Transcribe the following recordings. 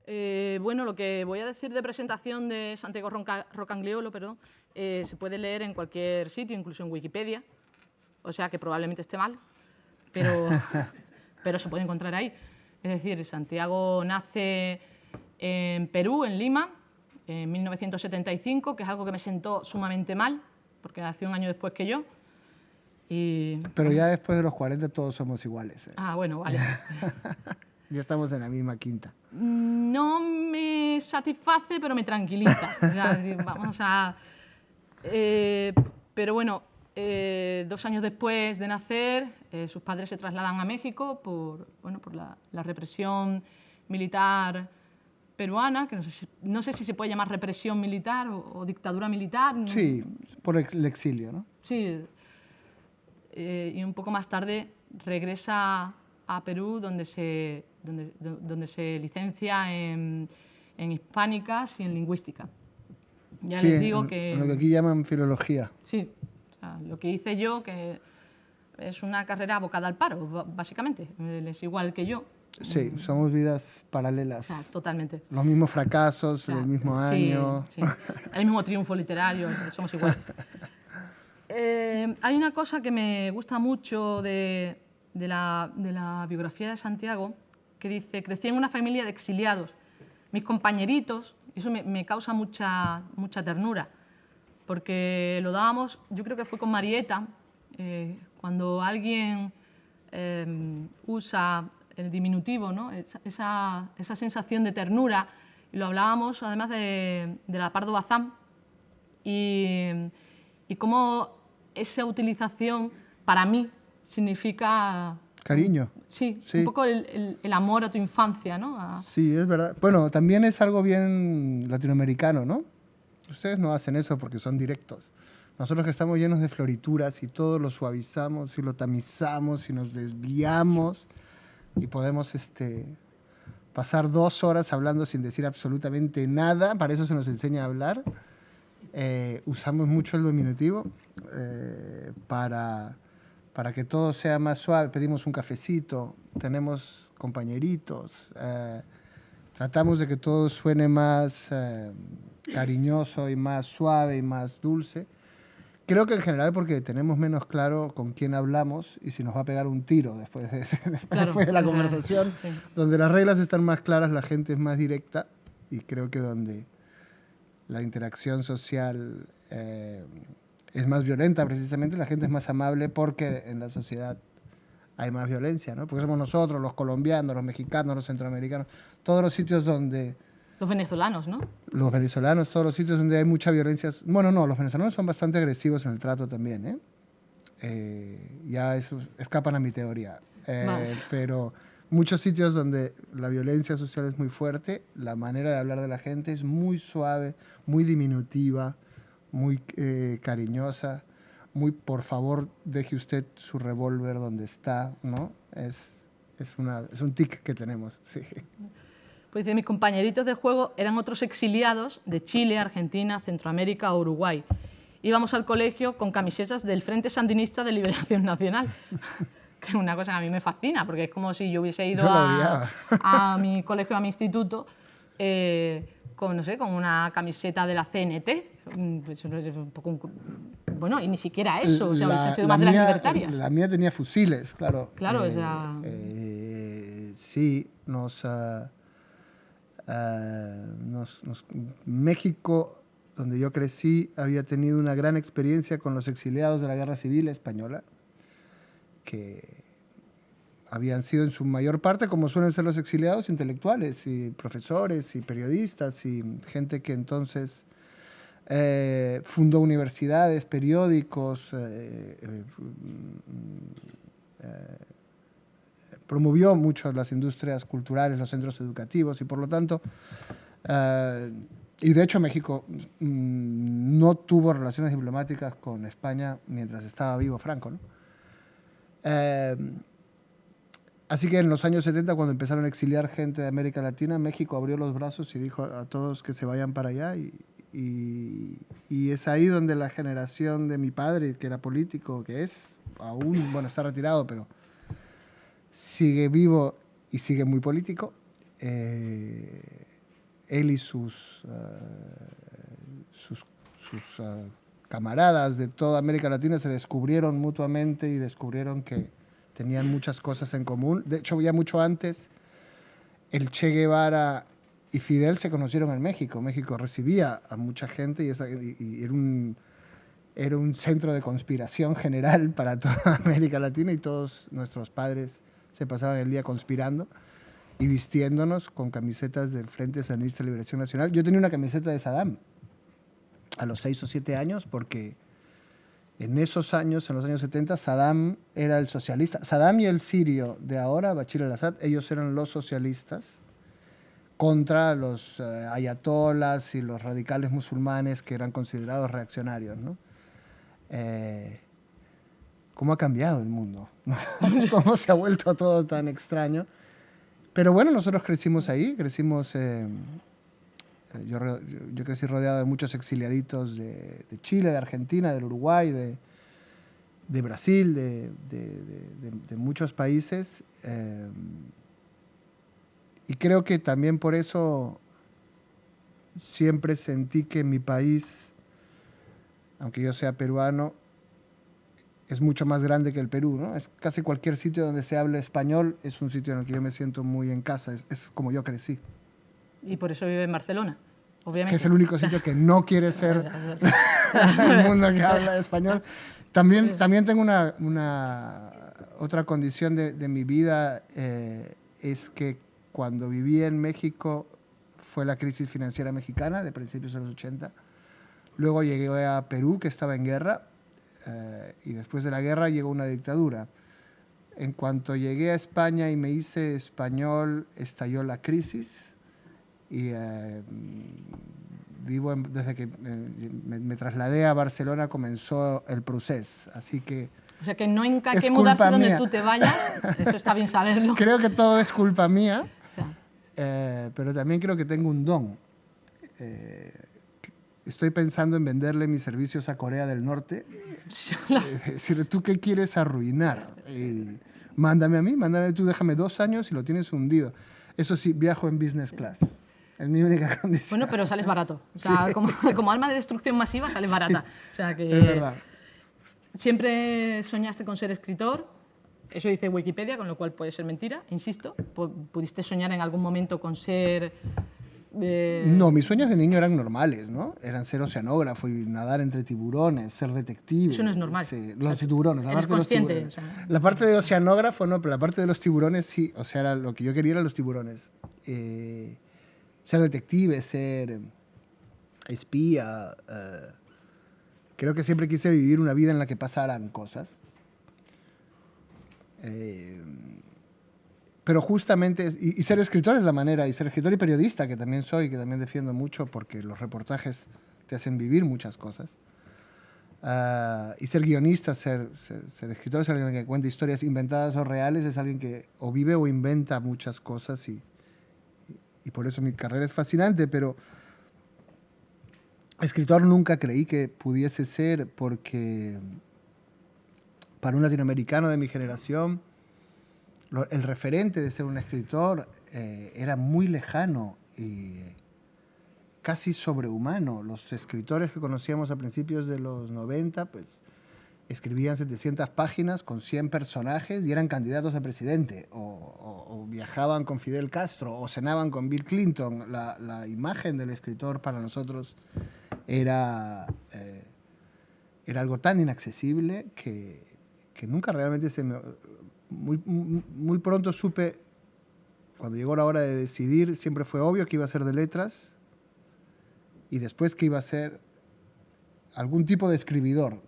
Bueno, lo que voy a decir de presentación de Santiago Rocagliolo, perdón, se puede leer en cualquier sitio, incluso en Wikipedia, o sea que probablemente esté mal, pero, pero se puede encontrar ahí. Es decir, Santiago nace en Perú, en Lima, en 1975, que es algo que me sentó sumamente mal, porque nació un año después que yo. Pero ya después de los 40 todos somos iguales. Ah, bueno, vale. Ya estamos en la misma quinta. No me satisface, pero me tranquiliza. O sea, vamos a... pero bueno, 2 años después de nacer, sus padres se trasladan a México por la represión militar peruana, que no sé si se puede llamar represión militar o dictadura militar. ¿No? Sí, por el exilio, ¿no? Sí. Y un poco más tarde regresa a Perú, donde se licencia en hispánicas y en lingüística. Ya sí, les digo en lo que aquí llaman filología. Sí, o sea, lo que hice yo, que es una carrera abocada al paro, básicamente. Él es igual que yo. Sí, somos vidas paralelas. O sea, totalmente. Los mismos fracasos, O sea, el mismo año. Sí, el mismo triunfo literario, somos iguales. Hay una cosa que me gusta mucho de la biografía de Santiago, que dice: crecí en una familia de exiliados. Mis compañeritos, eso me causa mucha ternura, porque lo dábamos, yo creo que fue con Marieta, cuando alguien usa el diminutivo, ¿no? esa sensación de ternura, y lo hablábamos además de la Pardo Bazán, y cómo esa utilización para mí significa... Cariño. Sí, un poco el amor a tu infancia, ¿no? Sí, es verdad. Bueno, también es algo bien latinoamericano, ¿no? Ustedes no hacen eso porque son directos. Nosotros que estamos llenos de florituras y todo lo suavizamos y lo tamizamos y nos desviamos y podemos pasar 2 horas hablando sin decir absolutamente nada. Para eso se nos enseña a hablar. Usamos mucho el diminutivo para que todo sea más suave. Pedimos un cafecito, tenemos compañeritos, tratamos de que todo suene más cariñoso y más suave y más dulce. Creo que en general porque tenemos menos claro con quién hablamos y si nos va a pegar un tiro después de la conversación. Sí. Donde las reglas están más claras, la gente es más directa, y creo que donde la interacción social es más violenta, precisamente la gente es más amable porque en la sociedad hay más violencia, ¿no? Porque somos nosotros, los colombianos, los mexicanos, los centroamericanos, todos los sitios donde... Los venezolanos, ¿no? Los venezolanos, todos los sitios donde hay mucha violencia. Bueno, no, los venezolanos son bastante agresivos en el trato también, ya eso escapan a mi teoría. Pero muchos sitios donde la violencia social es muy fuerte, la manera de hablar de la gente es muy suave, muy diminutiva, muy cariñosa, muy por favor deje usted su revólver donde está, ¿no? Es un tic que tenemos, sí. Pues mis compañeritos de juego eran otros exiliados de Chile, Argentina, Centroamérica o Uruguay. Íbamos al colegio con camisetas del Frente Sandinista de Liberación Nacional, que es una cosa que a mí me fascina, porque es como si yo hubiese ido a mi colegio, a mi instituto, con, no sé, con una camiseta de la CNT. Pues, un poco, bueno, y ni siquiera eso, o sea, hubiese sido más de las libertarias. La mía tenía fusiles, claro. Claro, o sea... sí, México, donde yo crecí, había tenido una gran experiencia con los exiliados de la Guerra Civil Española, que habían sido en su mayor parte, como suelen ser los exiliados, intelectuales y profesores y periodistas y gente que entonces fundó universidades, periódicos, promovió mucho las industrias culturales, los centros educativos, y por lo tanto, y de hecho México no tuvo relaciones diplomáticas con España mientras estaba vivo Franco, ¿no? Así que en los años 70, cuando empezaron a exiliar gente de América Latina, México abrió los brazos y dijo a todos que se vayan para allá, y es ahí donde la generación de mi padre, que era político, que es aún, bueno, está retirado, pero sigue vivo y sigue muy político, él y sus camaradas de toda América Latina se descubrieron mutuamente y descubrieron que tenían muchas cosas en común. De hecho, ya mucho antes, el Che Guevara y Fidel se conocieron en México. México recibía a mucha gente y era un centro de conspiración general para toda América Latina, y todos nuestros padres se pasaban el día conspirando y vistiéndonos con camisetas del Frente Sandinista de Liberación Nacional. Yo tenía una camiseta de Saddam a los 6 o 7 años, porque en esos años, en los años 70, Saddam era el socialista. Saddam y el sirio de ahora, Bashir al-Assad, ellos eran los socialistas contra los ayatolas y los radicales musulmanes que eran considerados reaccionarios, ¿no? ¿Cómo ha cambiado el mundo? ¿Cómo se ha vuelto todo tan extraño? Pero bueno, nosotros crecimos ahí, yo crecí rodeado de muchos exiliaditos de Chile, de Argentina, del Uruguay, de Brasil, de muchos países. Y creo que también por eso siempre sentí que mi país, aunque yo sea peruano, es mucho más grande que el Perú, ¿no? Es casi cualquier sitio donde se hable español es un sitio en el que yo me siento muy en casa, es como yo crecí. Y por eso vive en Barcelona, obviamente. Que es el único sitio que no quiere ser el mundo que habla español. También tengo otra condición de mi vida, es que cuando viví en México fue la crisis financiera mexicana de principios de los 80. Luego llegué a Perú, que estaba en guerra, y después de la guerra llegó una dictadura. En cuanto llegué a España y me hice español, estalló la crisis, y desde que me trasladé a Barcelona comenzó el procés, así que... O sea, que no encaque mudarse donde tú te vayas, eso está bien saberlo. Creo que todo es culpa mía, pero también creo que tengo un don. Estoy pensando en venderle mis servicios a Corea del Norte. Decirle, ¿tú qué quieres arruinar? Mándame a mí, tú, déjame 2 años y lo tienes hundido. Eso sí, viajo en business class. Es mi única condición. Bueno, pero sales barato. O sea, sí. como arma de destrucción masiva sales barata. Sí, o sea, que es verdad. ¿Siempre soñaste con ser escritor? Eso dice Wikipedia, con lo cual puede ser mentira, insisto. ¿Pudiste soñar en algún momento con ser...? No, mis sueños de niño eran normales, ¿no? Eran ser oceanógrafo y nadar entre tiburones, ser detective. Eso no es normal. Sí, los tiburones, ¿Eres consciente? O sea... La parte de oceanógrafo no, pero la parte de los tiburones sí. O sea, lo que yo quería eran los tiburones. Ser detective, ser espía. Creo que siempre quise vivir una vida en la que pasaran cosas. Pero justamente, y ser escritor es la manera, y ser escritor y periodista, que también soy, que también defiendo mucho, porque los reportajes te hacen vivir muchas cosas. Y ser guionista, ser escritor, ser alguien que cuenta historias inventadas o reales, es alguien que o vive o inventa muchas cosas, y por eso mi carrera es fascinante, pero escritor nunca creí que pudiese ser, porque para un latinoamericano de mi generación, el referente de ser un escritor era muy lejano y casi sobrehumano. Los escritores que conocíamos a principios de los 90, pues escribían 700 páginas con 100 personajes y eran candidatos a presidente, o viajaban con Fidel Castro, o cenaban con Bill Clinton. La imagen del escritor para nosotros era algo tan inaccesible que nunca realmente muy pronto supe, cuando llegó la hora de decidir, siempre fue obvio que iba a ser de letras, y después que iba a ser algún tipo de escribidor,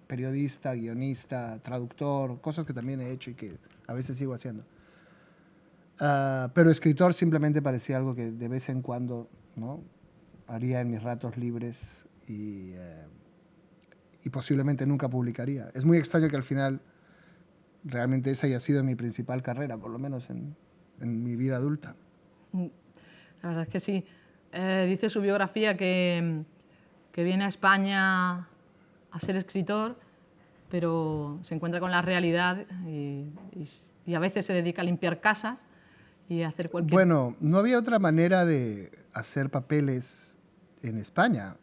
periodista, guionista, traductor, cosas que también he hecho y que a veces sigo haciendo. Pero escritor simplemente parecía algo que de vez en cuando, ¿no?, haría en mis ratos libres, y posiblemente nunca publicaría. Es muy extraño que al final realmente esa haya sido mi principal carrera, por lo menos en mi vida adulta. La verdad es que sí. Dice su biografía que viene a España a ser escritor, pero se encuentra con la realidad y a veces se dedica a limpiar casas y a hacer cualquier... Bueno, no había otra manera de hacer papeles en España.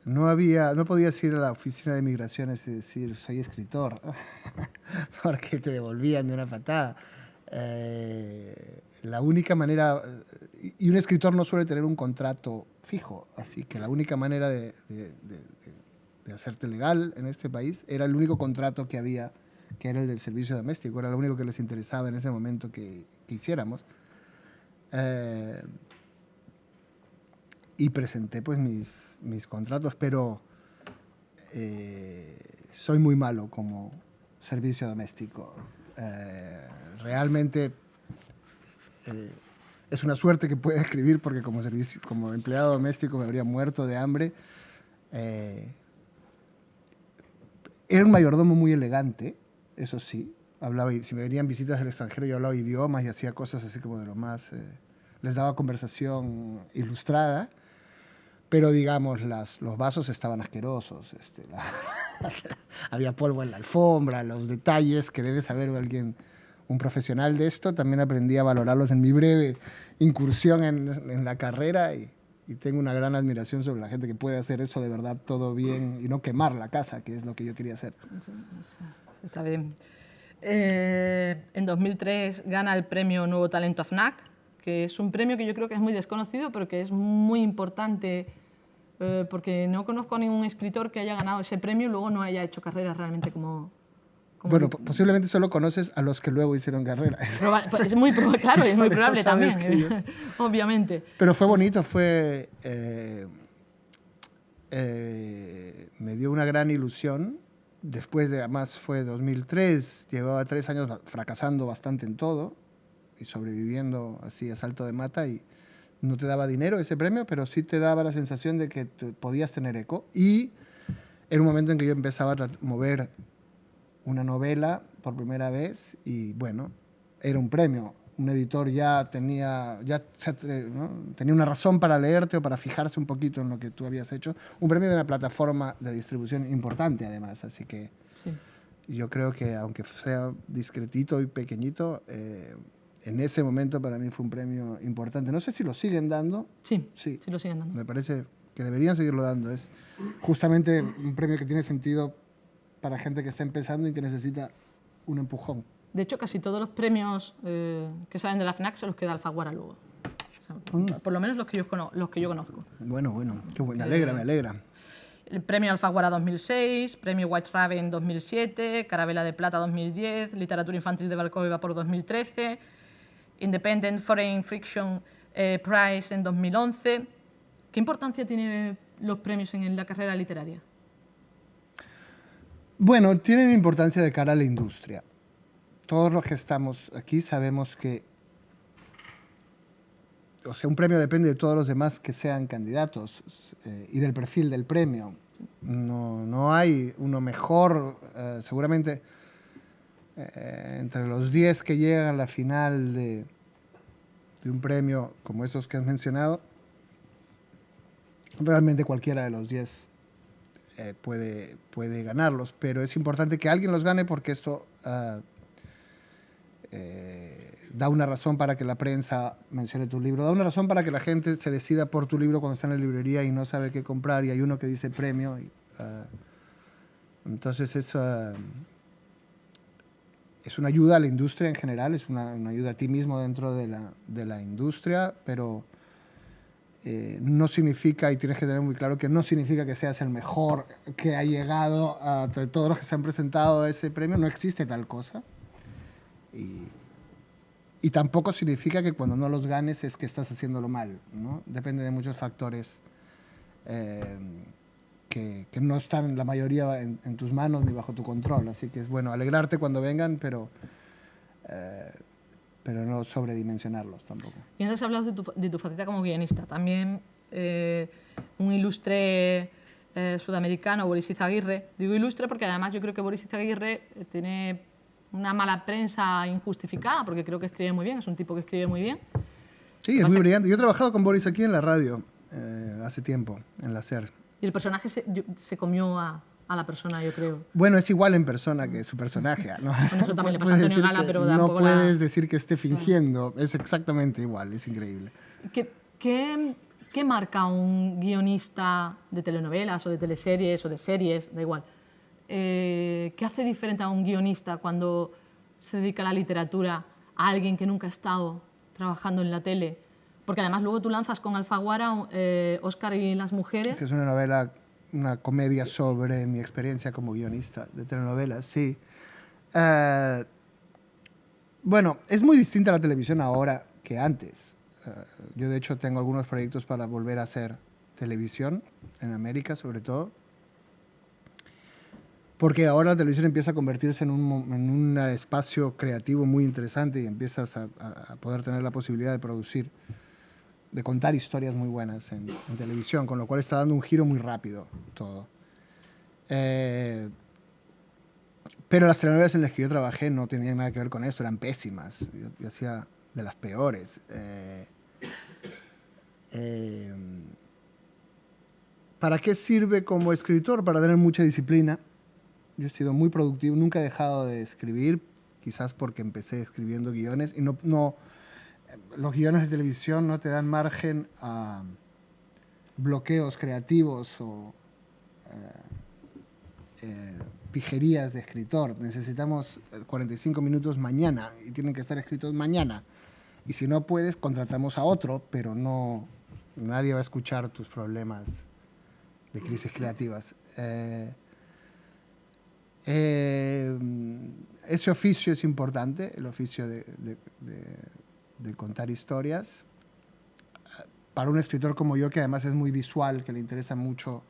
No podías ir a la oficina de migraciones y decir, soy escritor, porque te devolvían de una patada. La única manera, y un escritor no suele tener un contrato fijo, así que la única manera de hacerte legal en este país era el único contrato que había, que era el del servicio doméstico, era lo único que les interesaba en ese momento que hiciéramos. Y presenté pues mis contratos, pero soy muy malo como servicio doméstico. Realmente es una suerte que pueda escribir, porque como empleado doméstico me habría muerto de hambre. Era un mayordomo muy elegante, eso sí. Si me venían visitas del extranjero, yo hablaba idiomas y hacía cosas así como de lo más... les daba conversación ilustrada, pero digamos, los vasos estaban asquerosos. Había polvo en la alfombra, los detalles que debe saber un profesional de esto. También aprendí a valorarlos en mi breve incursión en la carrera, y tengo una gran admiración sobre la gente que puede hacer eso de verdad todo bien y no quemar la casa, que es lo que yo quería hacer. Está bien. En 2003 gana el premio Nuevo Talento FNAC, que es un premio que yo creo que es muy desconocido, pero que es muy importante, porque no conozco a ningún escritor que haya ganado ese premio y luego no haya hecho carrera realmente como... Bueno, posiblemente solo conoces a los que luego hicieron carrera. Es muy claro, es muy probable también, obviamente. Pero fue bonito, me dio una gran ilusión. Después además fue 2003, llevaba 3 años fracasando bastante en todo y sobreviviendo así a salto de mata, y no te daba dinero ese premio, pero sí te daba la sensación de que podías tener eco. Y era un momento en que yo empezaba a mover una novela por primera vez, y bueno, era un premio. Un editor ya tenía una razón para leerte o para fijarse un poquito en lo que tú habías hecho. Un premio de una plataforma de distribución importante, además. Así que sí, yo creo que, aunque sea discretito y pequeñito, en ese momento para mí fue un premio importante. No sé si lo siguen dando. Sí lo siguen dando. Me parece que deberían seguirlo dando. Es justamente un premio que tiene sentido para gente que está empezando y que necesita un empujón. De hecho, casi todos los premios que salen de la FNAC se los queda Alfaguara luego. O sea, por lo menos los que yo conozco. Bueno, qué bueno, me alegra. El premio Alfaguara 2006, premio White Raven 2007, Carabela de Plata 2010, Literatura Infantil de Barco y Vapor 2013, Independent Foreign Fiction Prize en 2011. ¿Qué importancia tienen los premios en la carrera literaria? Bueno, tienen importancia de cara a la industria. Todos los que estamos aquí sabemos que, o sea, un premio depende de todos los demás que sean candidatos y del perfil del premio. No hay uno mejor. Seguramente entre los 10 que llegan a la final de un premio como esos que has mencionado, realmente cualquiera de los 10 puede ganarlos, pero es importante que alguien los gane, porque esto da una razón para que la prensa mencione tu libro, da una razón para que la gente se decida por tu libro cuando está en la librería y no sabe qué comprar, y hay uno que dice premio. Entonces eso es una ayuda a la industria en general, es una ayuda a ti mismo dentro de la industria, pero no significa, y tienes que tener muy claro que no significa que seas el mejor que ha llegado de todos los que se han presentado a ese premio. No existe tal cosa. Y tampoco significa que cuando no los ganes es que estás haciéndolo mal, ¿no? Depende de muchos factores que no están la mayoría en tus manos ni bajo tu control. Así que es bueno alegrarte cuando vengan, pero no sobredimensionarlos tampoco. Y antes hablas de tu faceta como guionista. También un ilustre sudamericano, Boris Izaguirre. Digo ilustre porque además yo creo que Boris Izaguirre tiene una mala prensa injustificada, porque creo que escribe muy bien, es un tipo que escribe muy bien. Sí, es muy brillante. Yo he trabajado con Boris aquí en la radio hace tiempo, en la SER. Y el personaje se comió a a la persona, yo creo. Bueno, es igual en persona que su personaje, ¿no? Bueno, eso también le pasa a Puedes Antonio decir Gala, que pero no tampoco puedes decir que esté fingiendo, es exactamente igual, es increíble. ¿Qué marca un guionista de telenovelas o de teleseries o de series, da igual? ¿Qué hace diferente a un guionista cuando se dedica a la literatura a alguien que nunca ha estado trabajando en la tele? Porque además luego tú lanzas con Alfaguara Óscar y las mujeres. Que es una novela, una comedia sobre mi experiencia como guionista de telenovelas, sí. Bueno, es muy distinta la televisión ahora que antes. Yo de hecho tengo algunos proyectos para volver a hacer televisión, en América sobre todo. Porque ahora la televisión empieza a convertirse en un espacio creativo muy interesante y empiezas a poder tener la posibilidad de producir, de contar historias muy buenas en televisión, con lo cual está dando un giro muy rápido todo. Pero las telenovelas en las que yo trabajé no tenían nada que ver con esto, eran pésimas. Yo hacía de las peores. ¿Para qué sirve como escritor? Para tener mucha disciplina. Yo he sido muy productivo, nunca he dejado de escribir, quizás porque empecé escribiendo guiones y los guiones de televisión no te dan margen a bloqueos creativos o pijerías de escritor. Necesitamos 45 minutos mañana y tienen que estar escritos mañana. Y si no puedes, contratamos a otro, pero nadie va a escuchar tus problemas de crisis creativas. Ese oficio es importante, el oficio de contar historias. Para un escritor como yo, que además es muy visual, que le interesa mucho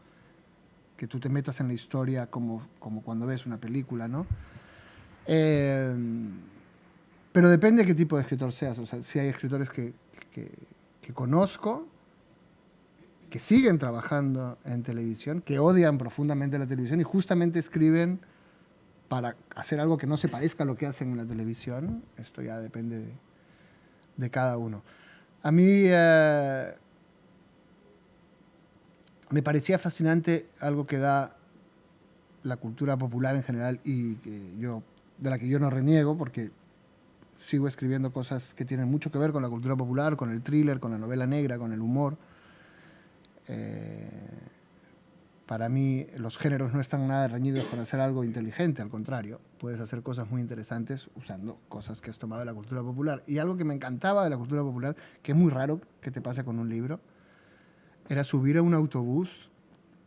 que tú te metas en la historia como cuando ves una película, ¿no? Pero depende de qué tipo de escritor seas. O sea, si hay escritores que conozco, que siguen trabajando en televisión, que odian profundamente la televisión y justamente escriben para hacer algo que no se parezca a lo que hacen en la televisión. Esto ya depende de cada uno. A mí me parecía fascinante algo que da la cultura popular en general y de la que yo no reniego, porque sigo escribiendo cosas que tienen mucho que ver con la cultura popular, con el thriller, con la novela negra, con el humor. Para mí los géneros no están nada reñidos con hacer algo inteligente, al contrario, puedes hacer cosas muy interesantes usando cosas que has tomado de la cultura popular. Y algo que me encantaba de la cultura popular, que es muy raro que te pase con un libro, era subir a un autobús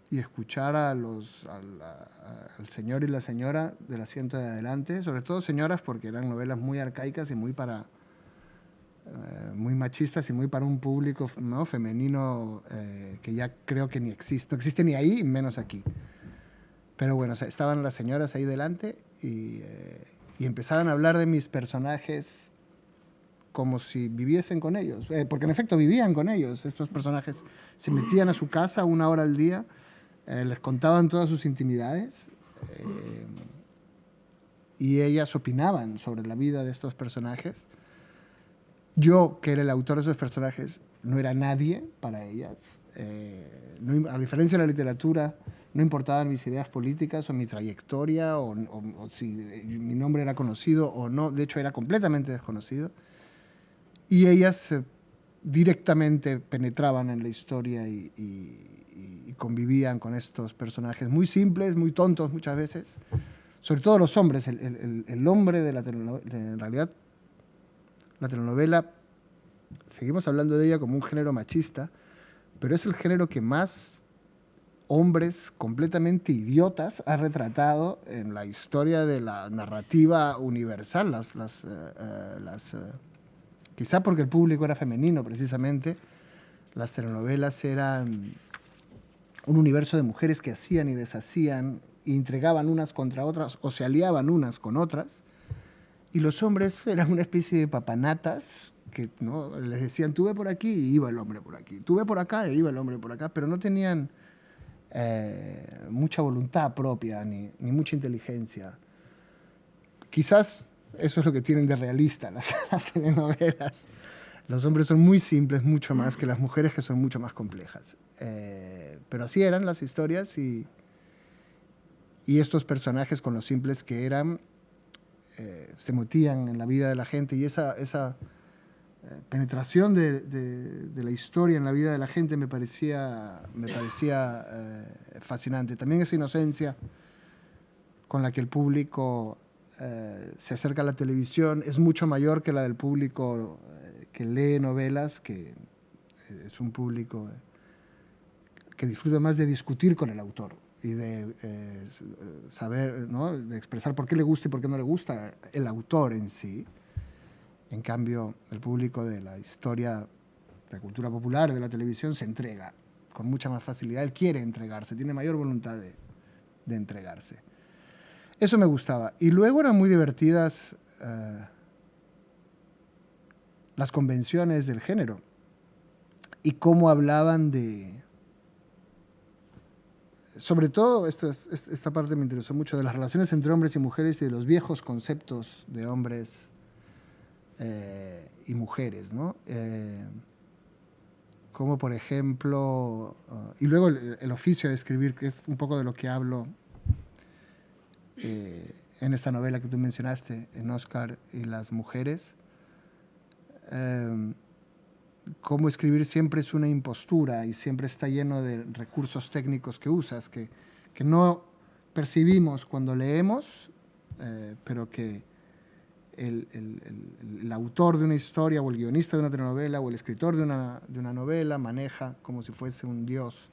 y escuchar al señor y la señora del asiento de adelante, sobre todo señoras porque eran novelas muy arcaicas y muy machistas y muy para un público, ¿no?, femenino que ya creo que no existe ni ahí, menos aquí. Pero bueno, o sea, estaban las señoras ahí delante y empezaban a hablar de mis personajes como si viviesen con ellos, porque en efecto vivían con ellos. Estos personajes se metían a su casa 1 hora al día, les contaban todas sus intimidades y ellas opinaban sobre la vida de estos personajes. Yo, que era el autor de esos personajes, no era nadie para ellas. A diferencia de la literatura, no importaban mis ideas políticas o mi trayectoria o si mi nombre era conocido o no. De hecho, era completamente desconocido. Y ellas directamente penetraban en la historia y convivían con estos personajes muy simples, muy tontos muchas veces. Sobre todo los hombres. El hombre de la telenovela, en realidad, la telenovela, seguimos hablando de ella como un género machista, pero es el género que más hombres completamente idiotas ha retratado en la historia de la narrativa universal. Quizá porque el público era femenino, precisamente, las telenovelas eran un universo de mujeres que hacían y deshacían, e intrigaban unas contra otras o se aliaban unas con otras, y los hombres eran una especie de papanatas que, ¿no?, les decían, tú ve por aquí y iba el hombre por aquí, tú ve por acá y iba el hombre por acá, pero no tenían mucha voluntad propia ni mucha inteligencia. Quizás eso es lo que tienen de realista las telenovelas. Los hombres son muy simples, mucho más que las mujeres, que son mucho más complejas. Pero así eran las historias y y estos personajes, con lo simples que eran, se metían en la vida de la gente, y esa penetración de la historia en la vida de la gente me parecía fascinante. También esa inocencia con la que el público se acerca a la televisión es mucho mayor que la del público que lee novelas, que es un público que disfruta más de discutir con el autor y de saber, ¿no?, de expresar por qué le gusta y por qué no le gusta el autor en sí. En cambio, el público de la historia, de la cultura popular, de la televisión, se entrega con mucha más facilidad. Él quiere entregarse, tiene mayor voluntad de entregarse. Eso me gustaba. Y luego eran muy divertidas las convenciones del género y cómo hablaban de... Sobre todo, esta parte me interesó mucho, de las relaciones entre hombres y mujeres y de los viejos conceptos de hombres y mujeres, ¿no? Como por ejemplo, y luego el oficio de escribir, que es un poco de lo que hablo en esta novela que tú mencionaste, en Oscar y las mujeres. Cómo escribir siempre es una impostura y siempre está lleno de recursos técnicos que usas, que no percibimos cuando leemos, pero que el autor de una historia, o el guionista de una telenovela, o el escritor de una novela maneja como si fuese un dios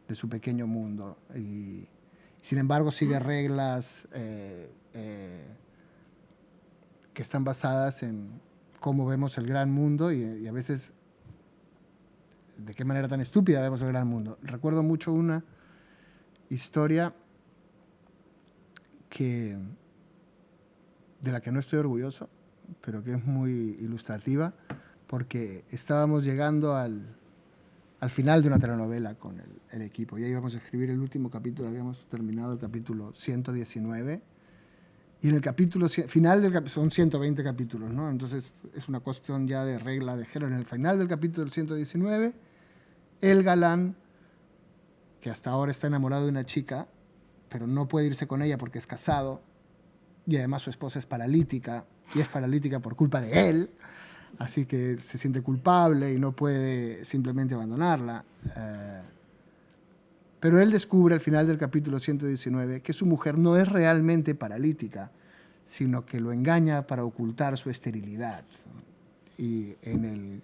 de su pequeño mundo. Y sin embargo sigue reglas que están basadas en cómo vemos el gran mundo y a veces de qué manera tan estúpida vemos el gran mundo. Recuerdo mucho una historia de la que no estoy orgulloso, pero que es muy ilustrativa, porque estábamos llegando al final de una telenovela con el equipo. Ya íbamos a escribir el último capítulo, habíamos terminado el capítulo 119, y en el capítulo final son 120 capítulos, ¿no? Entonces es una cuestión ya de regla de género. En el final del capítulo 119, el galán, que hasta ahora está enamorado de una chica, pero no puede irse con ella porque es casado, y además su esposa es paralítica, y es paralítica por culpa de él, así que se siente culpable y no puede simplemente abandonarla. Pero él descubre al final del capítulo 119 que su mujer no es realmente paralítica, sino que lo engaña para ocultar su esterilidad. Y en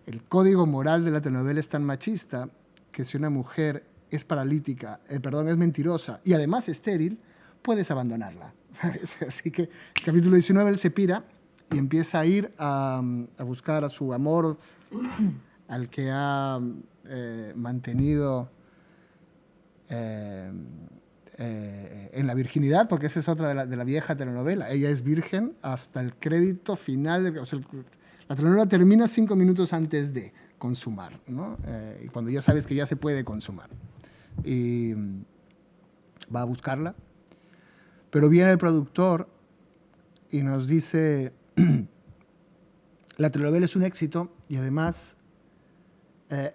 el código moral de la telenovela es tan machista que si una mujer es paralítica, es mentirosa y además estéril, puedes abandonarla, ¿sabes? Así que el capítulo 19 él se pira y empieza a ir a buscar a su amor, al que ha mantenido en la virginidad, porque esa es otra de la vieja telenovela. Ella es virgen hasta el crédito final. O sea, la telenovela termina 5 minutos antes de consumar, ¿no? Y cuando ya sabes que ya se puede consumar. Y va a buscarla. Pero viene el productor y nos dice, la telenovela es un éxito y además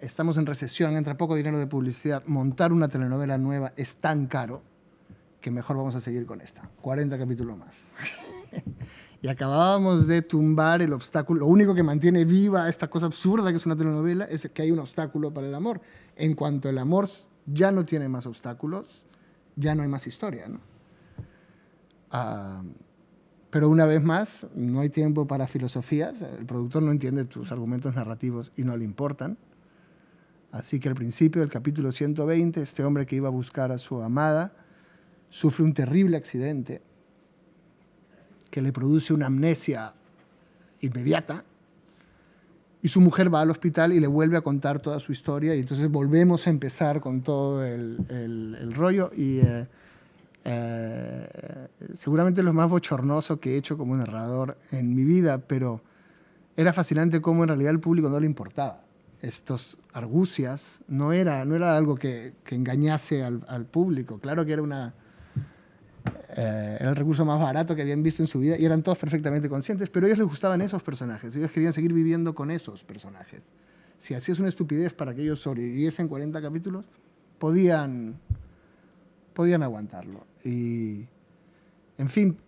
estamos en recesión, entra poco dinero de publicidad, montar una telenovela nueva es tan caro que mejor vamos a seguir con esta, 40 capítulos más. Y acabábamos de tumbar el obstáculo, lo único que mantiene viva esta cosa absurda que es una telenovela es que hay un obstáculo para el amor. En cuanto el amor ya no tiene más obstáculos, ya no hay más historia, ¿no? Pero una vez más, no hay tiempo para filosofías, el productor no entiende tus argumentos narrativos y no le importan. Así que al principio del capítulo 120, este hombre que iba a buscar a su amada sufre un terrible accidente que le produce una amnesia inmediata y su mujer va al hospital y le vuelve a contar toda su historia y entonces volvemos a empezar con todo el rollo y seguramente lo más bochornoso que he hecho como narrador en mi vida, pero era fascinante cómo en realidad al público no le importaba. Estos argucias no era algo que engañase al público. Claro que era el recurso más barato que habían visto en su vida y eran todos perfectamente conscientes, pero a ellos les gustaban esos personajes. Ellos querían seguir viviendo con esos personajes. Si hacías una estupidez para que ellos sobreviviesen 40 capítulos, podían podían aguantarlo. Y, en fin,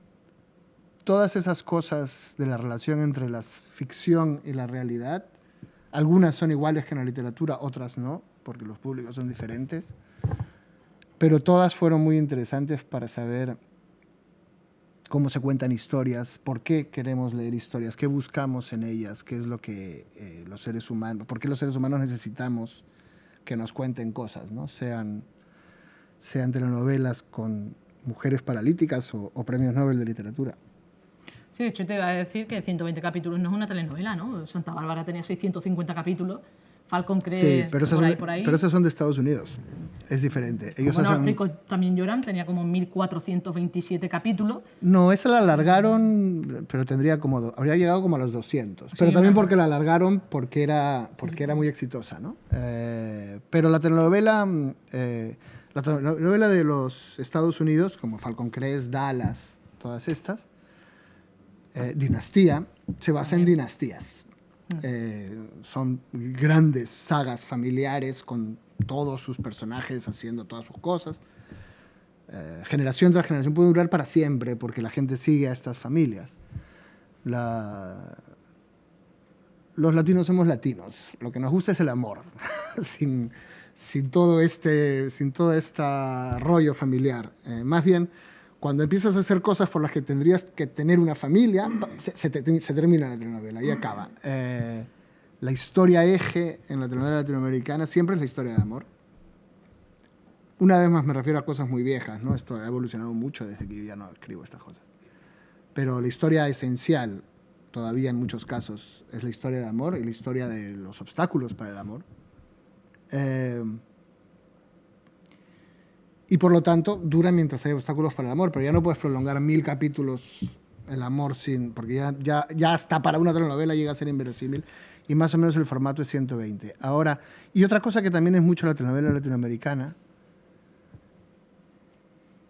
todas esas cosas de la relación entre la ficción y la realidad, algunas son iguales que en la literatura, otras no, porque los públicos son diferentes, pero todas fueron muy interesantes para saber cómo se cuentan historias, por qué queremos leer historias, qué buscamos en ellas, qué es lo que los seres humanos, por qué los seres humanos necesitamos que nos cuenten cosas, ¿no? Sean telenovelas con mujeres paralíticas o premios Nobel de literatura. Sí, de hecho te iba a decir que 120 capítulos no es una telenovela, ¿no? Santa Bárbara tenía 650 capítulos, Falcon Crest, Sí, pero por ahí. esas son de Estados Unidos. Es diferente. Ellos bueno, hacen... Ricos también lloran, tenía como 1427 capítulos. No, esa la alargaron, pero habría llegado como a los 200. Pero Sí, también porque la alargaron porque era muy exitosa, ¿no? Pero la telenovela de los Estados Unidos, como Falcon Crest, Dallas, todas estas, Dinastía, se basa en dinastías. Son grandes sagas familiares con todos sus personajes haciendo todas sus cosas. Generación tras generación puede durar para siempre porque la gente sigue a estas familias. Los latinos somos latinos. Lo que nos gusta es el amor, sin todo este rollo familiar. Más bien, cuando empiezas a hacer cosas por las que tendrías que tener una familia, se termina la telenovela y acaba. La historia eje en la telenovela latinoamericana siempre es la historia de amor. Una vez más me refiero a cosas muy viejas, ¿no? Esto ha evolucionado mucho desde que yo ya no escribo estas cosas. Pero la historia esencial, todavía en muchos casos, es la historia de amor y la historia de los obstáculos para el amor. Y por lo tanto, dura mientras hay obstáculos para el amor, pero ya no puedes prolongar 1000 capítulos el amor porque ya hasta para una telenovela llega a ser inverosímil y más o menos el formato es 120. Ahora, y otra cosa que también es mucho la telenovela latinoamericana,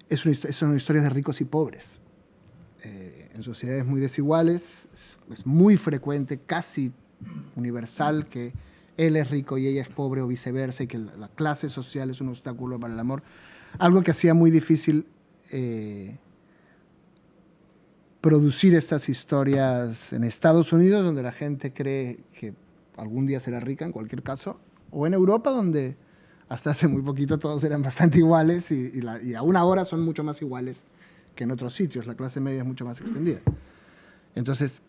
son historias de ricos y pobres. En sociedades muy desiguales es muy frecuente, casi universal, que él es rico y ella es pobre o viceversa y que la clase social es un obstáculo para el amor. Algo que hacía muy difícil producir estas historias en Estados Unidos, donde la gente cree que algún día será rica, en cualquier caso, o en Europa, donde hasta hace muy poquito todos eran bastante iguales y aún ahora son mucho más iguales que en otros sitios. La clase media es mucho más extendida. Entonces,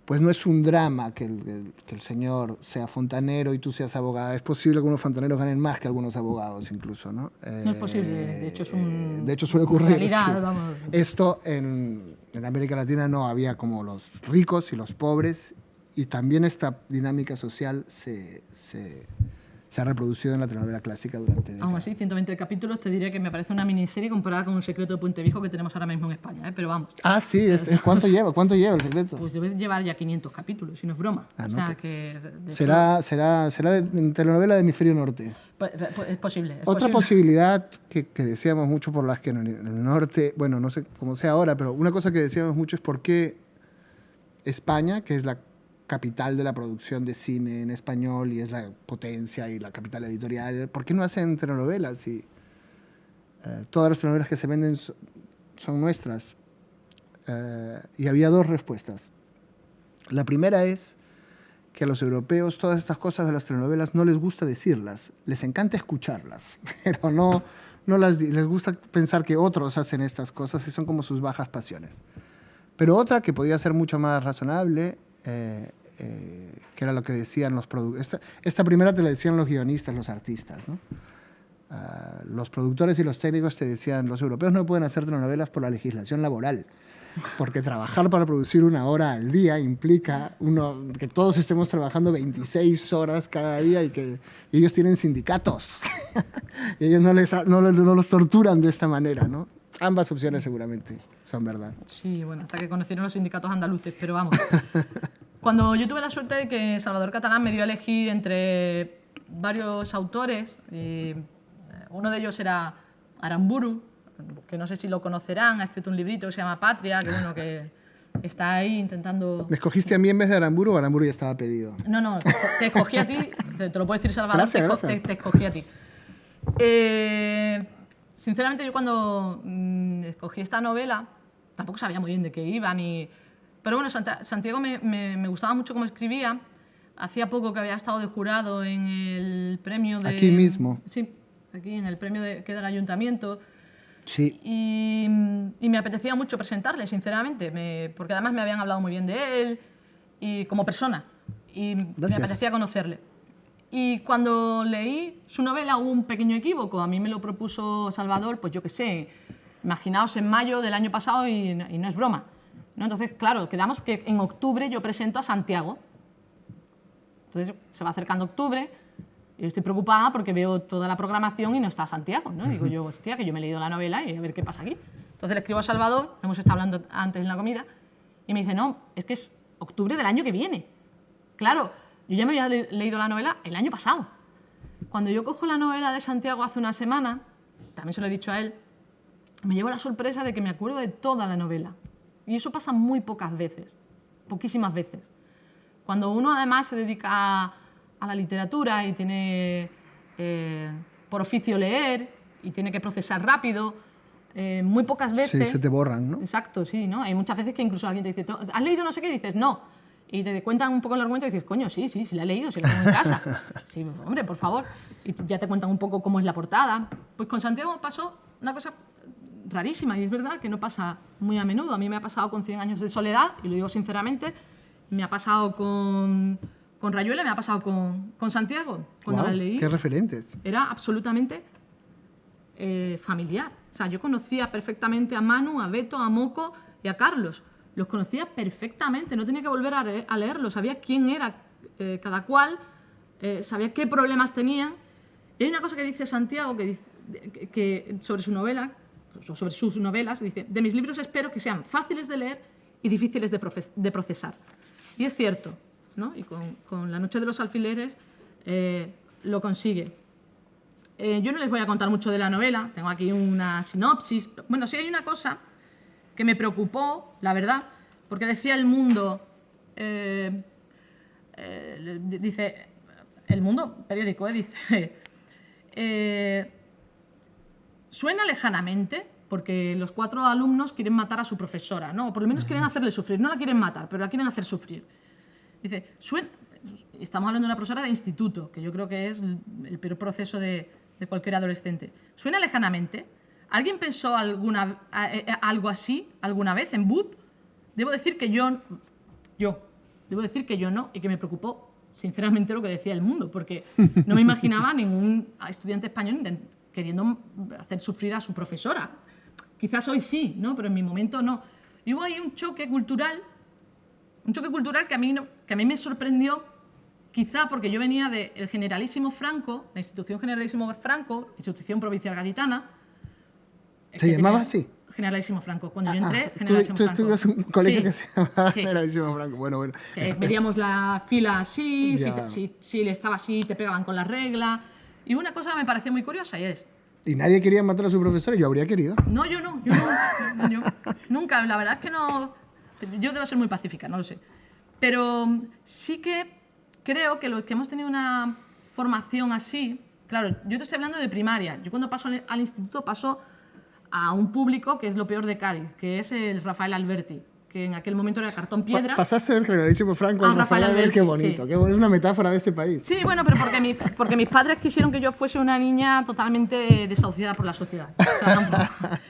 pues no es un drama que el señor sea fontanero y tú seas abogada. Es posible que algunos fontaneros ganen más que algunos abogados incluso, ¿no? No es posible, de hecho es de hecho suele ocurrir. realidad, sí. vamos. Esto en América Latina no había como los ricos y los pobres y también esta dinámica social se ha reproducido en la telenovela clásica durante décadas. Aún así, 120 capítulos, te diré que me parece una miniserie comparada con El secreto de Puente Viejo que tenemos ahora mismo en España, ¿eh? Pero vamos. Ah, sí, ¿cuánto lleva? ¿Cuánto lleva El secreto? Pues debe llevar ya 500 capítulos, si no es broma. Ah, no, o sea, pues, que será de telenovela de hemisferio norte. Es posible. Otra posibilidad que decíamos mucho por las que en el norte, bueno, no sé cómo sea ahora, pero una cosa que decíamos mucho es por qué España, que es la capital de la producción de cine en español y es la potencia y la capital editorial, ¿por qué no hacen telenovelas? Y todas las telenovelas que se venden son nuestras. Y había dos respuestas. La primera es que a los europeos todas estas cosas de las telenovelas no les gusta decirlas, les encanta escucharlas, pero les gusta pensar que otros hacen estas cosas y son como sus bajas pasiones. Pero otra que podía ser mucho más razonable, que era lo que decían los productores. Esta primera te la decían los guionistas, los artistas, ¿no? Los productores y los técnicos te decían, los europeos no pueden hacer telenovelas por la legislación laboral, porque trabajar para producir 1 hora al día implica que todos estemos trabajando 26 horas cada día y ellos tienen sindicatos. Y ellos no los torturan de esta manera, ¿no? Ambas opciones seguramente son verdad. Sí, bueno, hasta que conocieron los sindicatos andaluces, pero vamos. Cuando yo tuve la suerte de que Salvador Catalán me dio a elegir entre varios autores, uno de ellos era Aramburu, que no sé si lo conocerán, ha escrito un librito que se llama Patria, que bueno, que está ahí intentando... ¿Me escogiste a mí en vez de Aramburu o Aramburu ya estaba pedido? No, te escogí a ti, te lo puedo decir Salvador, gracias. Te escogí a ti. Sinceramente, yo cuando escogí esta novela, tampoco sabía muy bien de qué iba, pero bueno, Santiago me gustaba mucho cómo escribía. Hacía poco que había estado de jurado en el premio de... Aquí mismo. Sí, aquí en el premio que da el ayuntamiento. Sí. Y me apetecía mucho presentarle, sinceramente, porque además me habían hablado muy bien de él y como persona. Y me apetecía conocerle. Y cuando leí su novela hubo un pequeño equívoco. A mí me lo propuso Salvador, pues yo qué sé, imaginaos en mayo del año pasado y no es broma, ¿no? Entonces, claro, quedamos que en octubre yo presento a Santiago. Entonces se va acercando octubre y yo estoy preocupada porque veo toda la programación y no está Santiago, ¿no? Digo yo, hostia, que yo me he leído la novela y a ver qué pasa aquí. Entonces le escribo a Salvador, hemos estado hablando antes en la comida, y me dice, no, es que es octubre del año que viene. Claro, yo ya me había leído la novela el año pasado. Cuando yo cojo la novela de Santiago hace una semana, también se lo he dicho a él, me llevo la sorpresa de que me acuerdo de toda la novela. Y eso pasa muy pocas veces, poquísimas veces. Cuando uno además se dedica a la literatura y tiene por oficio leer y tiene que procesar rápido, muy pocas veces... Sí, se te borran, ¿no? Exacto, sí, ¿no? Hay muchas veces que incluso alguien te dice, ¿has leído no sé qué? Y dices, no. Y te cuentan un poco el argumento y dices, coño, sí, la he leído, sí la tengo en casa. Sí, hombre, por favor. Y ya te cuentan un poco cómo es la portada. Pues con Santiago pasó una cosa rarísima, y es verdad que no pasa muy a menudo. A mí me ha pasado con 100 años de soledad, y lo digo sinceramente, me ha pasado con Rayuela, me ha pasado con Santiago. Cuando la leí, qué referentes. era absolutamente familiar. O sea, yo conocía perfectamente a Manu, a Beto, a Moco y a Carlos. Los conocía perfectamente, no tenía que volver a leerlos, sabía quién era cada cual, sabía qué problemas tenían. Y hay una cosa que dice Santiago que sobre su novela, o sobre sus novelas, dice, de mis libros espero que sean fáciles de leer y difíciles de procesar. Y es cierto, ¿no? Y con La noche de los alfileres lo consigue. Yo no les voy a contar mucho de la novela, tengo aquí una sinopsis. Bueno, sí hay una cosa que me preocupó, la verdad, porque decía El Mundo, dice, El Mundo, periódico, dice, suena lejanamente, porque los 4 alumnos quieren matar a su profesora, ¿no? O por lo menos quieren hacerle sufrir, no la quieren matar, pero la quieren hacer sufrir. Dice, estamos hablando de una profesora de instituto, que yo creo que es el peor proceso de cualquier adolescente. Suena lejanamente. ¿Alguien pensó algo así alguna vez en BUP? Debo decir que yo no, y que me preocupó sinceramente lo que decía El Mundo, porque no me imaginaba a ningún estudiante español queriendo hacer sufrir a su profesora. Quizás hoy sí, ¿no? Pero en mi momento no. Y hubo ahí un choque cultural que a mí me sorprendió, quizá porque yo venía del Generalísimo Franco, la institución Generalísimo Franco, institución provincial gaditana. ¿Se llamaba así? Generalísimo Franco. Cuando yo entré, Generalísimo Franco. Tú estudias un colegio que se llamaba Generalísimo Franco. Bueno. Veíamos la fila así, si le estaba así, te pegaban con la regla. Y una cosa que me pareció muy curiosa y es... ¿Y nadie quería matar a su profesor? Yo habría querido. No, yo nunca, la verdad es que no... Yo debo ser muy pacífica, no lo sé. Pero sí que creo que los que hemos tenido una formación así... Claro, yo te estoy hablando de primaria. Yo cuando paso al instituto paso a un público que es lo peor de Cádiz, que es el Rafael Alberti, que en aquel momento era cartón piedra. Pasaste del Generalísimo Franco al Rafael Alberti, qué bonito, sí. Qué bonito, es una metáfora de este país. Sí, bueno, pero porque mis padres quisieron que yo fuese una niña totalmente desahuciada por la sociedad. O sea,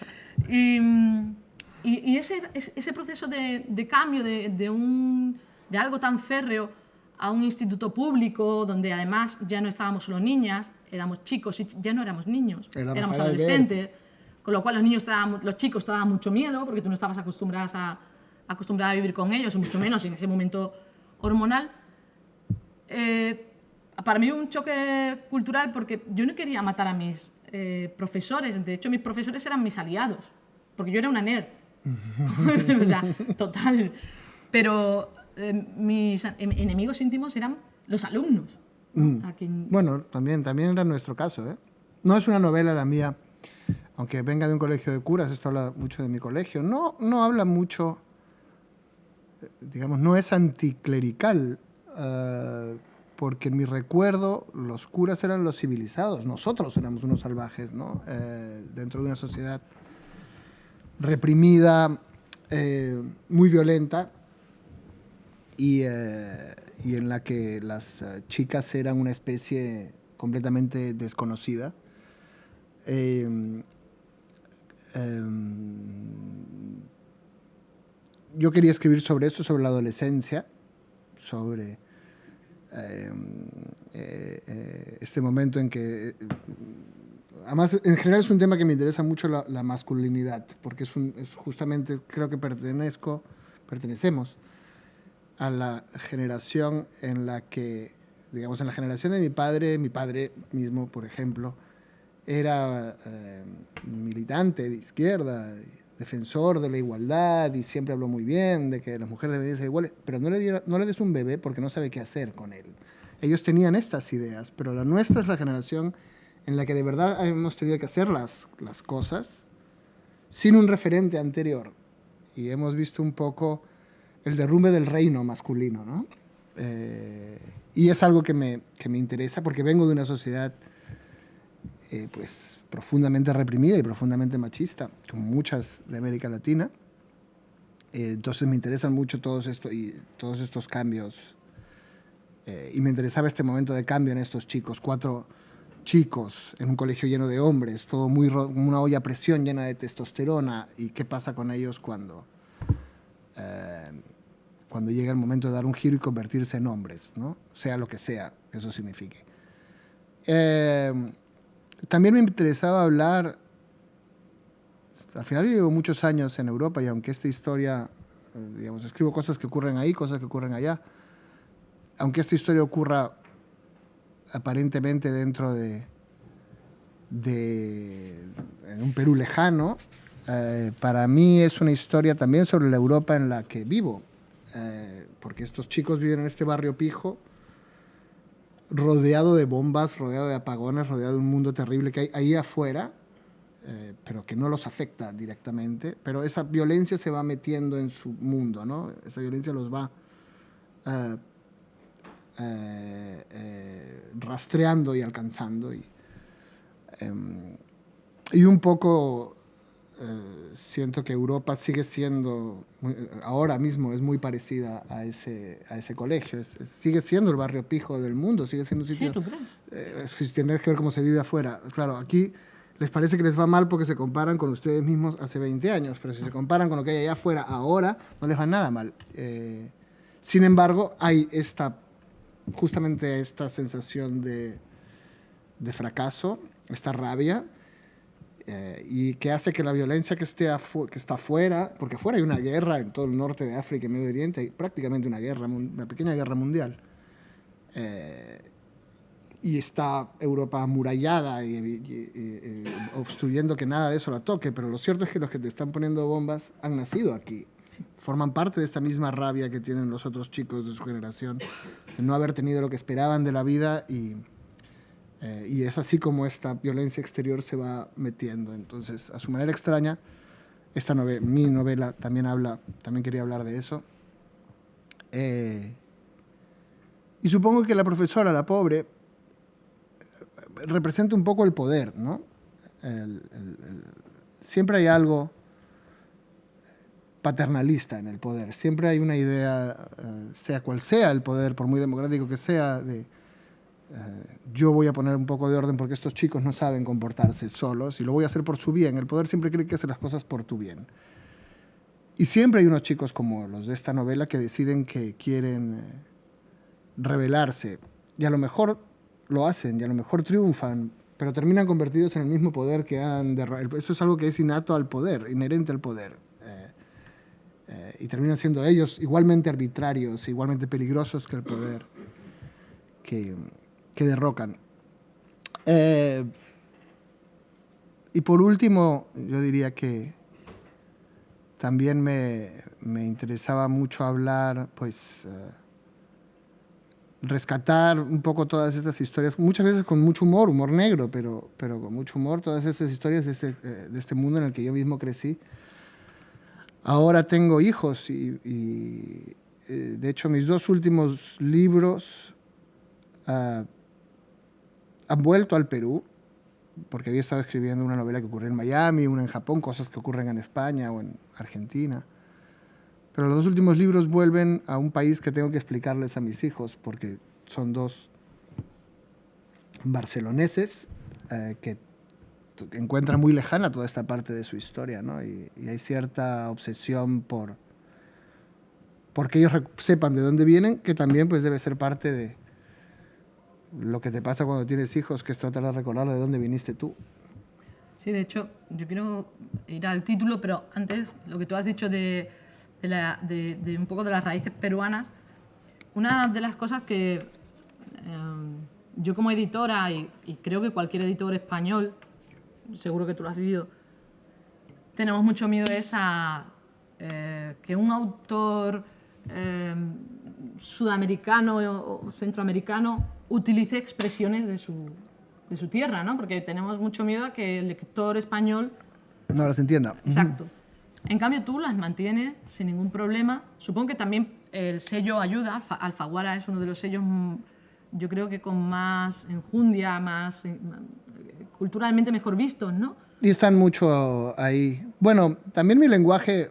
y ese proceso de cambio de algo tan férreo a un instituto público, donde además ya no estábamos solo niñas, éramos chicos y ya no éramos niños, éramos adolescentes. Con lo cual los chicos te daban mucho miedo porque tú no estabas acostumbrada a vivir con ellos, y mucho menos en ese momento hormonal. Para mí un choque cultural porque yo no quería matar a mis profesores. De hecho, mis profesores eran mis aliados, porque yo era una nerd. O sea, total. Pero mis enemigos íntimos eran los alumnos. Bueno, también era nuestro caso, ¿eh? No es una novela la mía. Aunque venga de un colegio de curas, esto habla mucho de mi colegio, no habla mucho, digamos, no es anticlerical, porque en mi recuerdo los curas eran los civilizados, nosotros éramos unos salvajes, ¿no? Dentro de una sociedad reprimida, muy violenta, y en la que las chicas eran una especie completamente desconocida. Yo quería escribir sobre esto, sobre la adolescencia, sobre este momento en que... además, en general es un tema que me interesa mucho, la masculinidad, porque es justamente, creo que pertenecemos a la generación en la que, digamos, en la generación de mi padre mismo, por ejemplo, era militante de izquierda, defensor de la igualdad, y siempre habló muy bien de que las mujeres deberían ser iguales, pero no le des un bebé porque no sabe qué hacer con él. Ellos tenían estas ideas, pero la nuestra es la generación en la que de verdad hemos tenido que hacer las cosas sin un referente anterior. Y hemos visto un poco el derrumbe del reino masculino, ¿no? Y es algo que me interesa porque vengo de una sociedad pues profundamente reprimida y profundamente machista, como muchas de América Latina. Entonces me interesan mucho todos estos cambios, y me interesaba este momento de cambio en estos chicos, 4 chicos en un colegio lleno de hombres, todo muy una olla a presión llena de testosterona, y qué pasa con ellos cuando llega el momento de dar un giro y convertirse en hombres, ¿no? Sea lo que sea que eso signifique. También me interesaba hablar, al final yo llevo muchos años en Europa, y aunque esta historia, digamos, escribo cosas que ocurren ahí, cosas que ocurren allá, aunque esta historia ocurra aparentemente dentro de en un Perú lejano, para mí es una historia también sobre la Europa en la que vivo, porque estos chicos viven en este barrio pijo, rodeado de bombas, rodeado de apagones, rodeado de un mundo terrible que hay ahí afuera, pero que no los afecta directamente, pero esa violencia se va metiendo en su mundo, ¿no? Esa violencia los va rastreando y alcanzando, y un poco siento que Europa sigue siendo, ahora mismo es muy parecida a ese colegio, sigue siendo el barrio pijo del mundo, sigue siendo un sitio... ¿Sí, tú crees? Si tienes que ver cómo se vive afuera. Claro, aquí les parece que les va mal porque se comparan con ustedes mismos hace 20 años, pero si se comparan con lo que hay allá afuera ahora, no les va nada mal. Sin embargo, hay justamente esta sensación de fracaso, esta rabia, y que hace que la violencia que está afuera, porque afuera hay una guerra en todo el norte de África y Medio Oriente, hay prácticamente una pequeña guerra mundial, y está Europa amurallada y obstruyendo que nada de eso la toque, pero lo cierto es que los que te están poniendo bombas han nacido aquí, forman parte de esta misma rabia que tienen los otros chicos de su generación, de no haber tenido lo que esperaban de la vida, y es así como esta violencia exterior se va metiendo. Entonces, a su manera extraña, mi novela también quería hablar de eso. Y supongo que la profesora, la pobre, representa un poco el poder, ¿no? Siempre hay algo paternalista en el poder, siempre hay una idea, sea cual sea el poder, por muy democrático que sea, de yo voy a poner un poco de orden porque estos chicos no saben comportarse solos y lo voy a hacer por su bien. El poder siempre cree que hace las cosas por tu bien. Y siempre hay unos chicos como los de esta novela que deciden que quieren rebelarse, y a lo mejor lo hacen, y a lo mejor triunfan, pero terminan convertidos en el mismo poder que han derrotado. Eso es algo que es innato al poder, inherente al poder. Y terminan siendo ellos igualmente arbitrarios, igualmente peligrosos que el poder que derrocan. Y por último, yo diría que también me interesaba mucho hablar, pues, rescatar un poco todas estas historias, muchas veces con mucho humor negro, pero con mucho humor, todas estas historias de este mundo en el que yo mismo crecí. Ahora tengo hijos y de hecho mis 2 últimos libros han vuelto al Perú, porque había estado escribiendo una novela que ocurrió en Miami, una en Japón, cosas que ocurren en España o en Argentina. Pero los dos últimos libros vuelven a un país que tengo que explicarles a mis hijos, porque son dos barceloneses que encuentran muy lejana toda esta parte de su historia, ¿no? Y hay cierta obsesión porque ellos sepan de dónde vienen, que también pues debe ser parte de lo que te pasa cuando tienes hijos, que es tratar de recordar de dónde viniste tú. Sí, de hecho, yo quiero ir al título, pero antes, lo que tú has dicho de un poco de las raíces peruanas, una de las cosas que yo como editora, y creo que cualquier editor español, seguro que tú lo has vivido, tenemos mucho miedo es a que un autor sudamericano o centroamericano utilice expresiones de su tierra, ¿no? Porque tenemos mucho miedo a que el lector español no las entienda. Exacto. En cambio, tú las mantienes sin ningún problema. Supongo que también el sello ayuda. Alfaguara es uno de los sellos, yo creo que con más enjundia, más culturalmente mejor vistos, ¿no? Y están mucho ahí. Bueno, también mi lenguaje,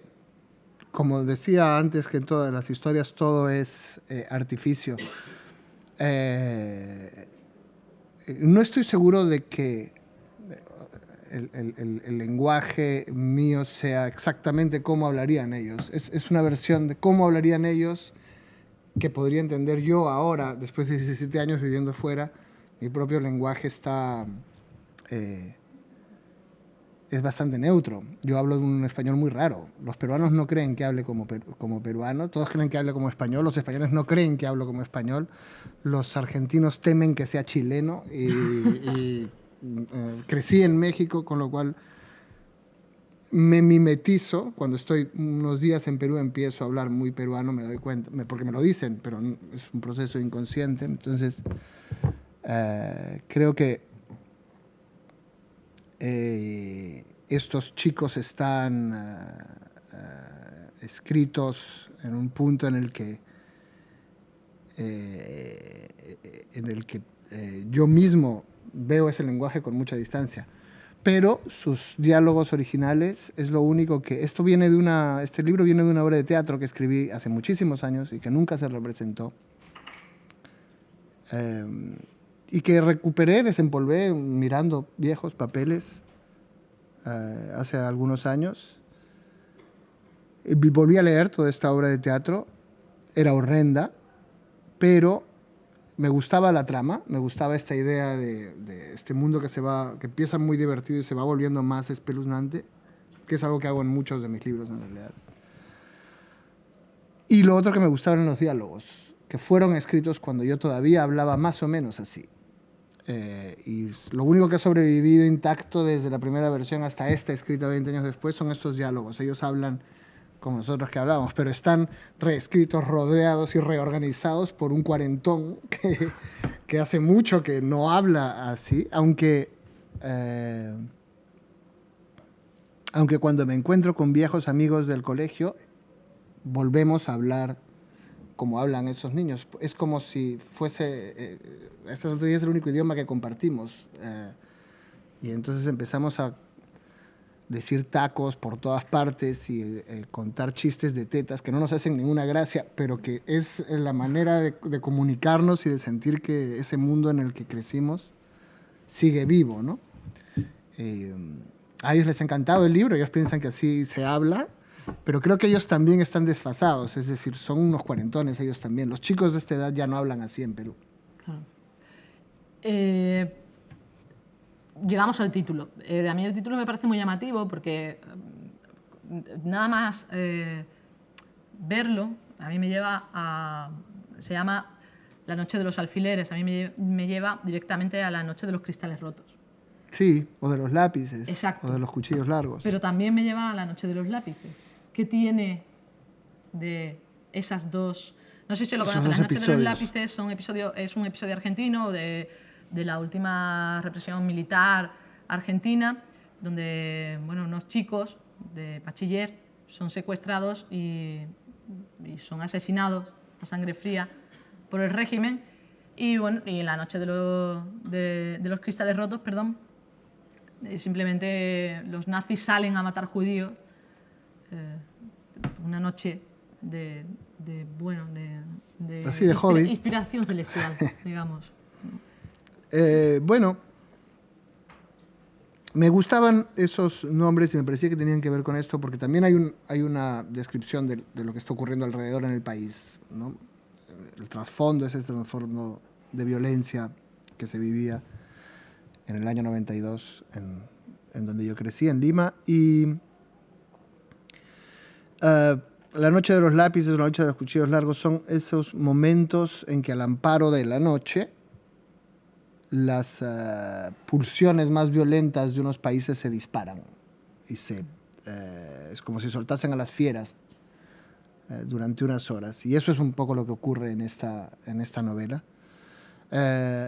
como decía antes, que en todas las historias todo es artificio. No estoy seguro de que el lenguaje mío sea exactamente cómo hablarían ellos. Es una versión de cómo hablarían ellos que podría entender yo ahora, después de 17 años viviendo fuera. Mi propio lenguaje está... es bastante neutro. Yo hablo de un español muy raro. Los peruanos no creen que hable como peruano, todos creen que hable como español, los españoles no creen que hablo como español, los argentinos temen que sea chileno y crecí en México, con lo cual me mimetizo. Cuando estoy unos días en Perú empiezo a hablar muy peruano, me doy cuenta, porque me lo dicen, pero es un proceso inconsciente. Entonces, creo que estos chicos están escritos en un punto en el que yo mismo veo ese lenguaje con mucha distancia, pero sus diálogos originales es lo único que... este libro viene de una obra de teatro que escribí hace muchísimos años y que nunca se representó, y que recuperé, desempolvé mirando viejos papeles hace algunos años. Volví a leer toda esta obra de teatro, era horrenda, pero me gustaba la trama, me gustaba esta idea de este mundo que empieza muy divertido y se va volviendo más espeluznante, que es algo que hago en muchos de mis libros en realidad. Y lo otro que me gustaban eran los diálogos, que fueron escritos cuando yo todavía hablaba más o menos así. Y lo único que ha sobrevivido intacto desde la primera versión hasta esta, escrita 20 años después, son estos diálogos. Ellos hablan como nosotros que hablábamos, pero están reescritos, rodeados y reorganizados por un cuarentón que hace mucho que no habla así, aunque cuando me encuentro con viejos amigos del colegio, volvemos a hablar como hablan esos niños. Es como si fuese... a estas alturas es el único idioma que compartimos. Y entonces empezamos a decir tacos por todas partes y contar chistes de tetas que no nos hacen ninguna gracia, pero que es la manera de comunicarnos y de sentir que ese mundo en el que crecimos sigue vivo, ¿no? A ellos les ha encantado el libro, ellos piensan que así se habla, pero creo que ellos también están desfasados, es decir, son unos cuarentones ellos también. Los chicos de esta edad ya no hablan así en Perú. Claro. Llegamos al título. A mí el título me parece muy llamativo porque nada más verlo, a mí me lleva a... se llama La noche de los alfileres, a mí me lleva directamente a La noche de los cristales rotos. Sí, o de los lápices. Exacto. O de los cuchillos largos. Pero también me lleva a La noche de los lápices. ¿Qué tiene de esas dos? No sé si lo conocen. La noche de los lápices es un episodio argentino de la última represión militar argentina, donde unos chicos de bachiller son secuestrados y son asesinados a sangre fría por el régimen. Y bueno, y en la noche de los cristales rotos, perdón, simplemente los nazis salen a matar judíos. Una noche de Así de hobby. inspiración celestial, digamos. Bueno, me gustaban esos nombres y me parecía que tenían que ver con esto porque también hay una descripción de lo que está ocurriendo alrededor en el país, ¿no? El trasfondo es este trasfondo de violencia que se vivía en el año 92 en donde yo crecí, en Lima. Y la noche de los lápices, la noche de los cuchillos largos son esos momentos en que al amparo de la noche las pulsiones más violentas de unos países se disparan y es como si soltasen a las fieras durante unas horas. Y eso es un poco lo que ocurre en esta novela.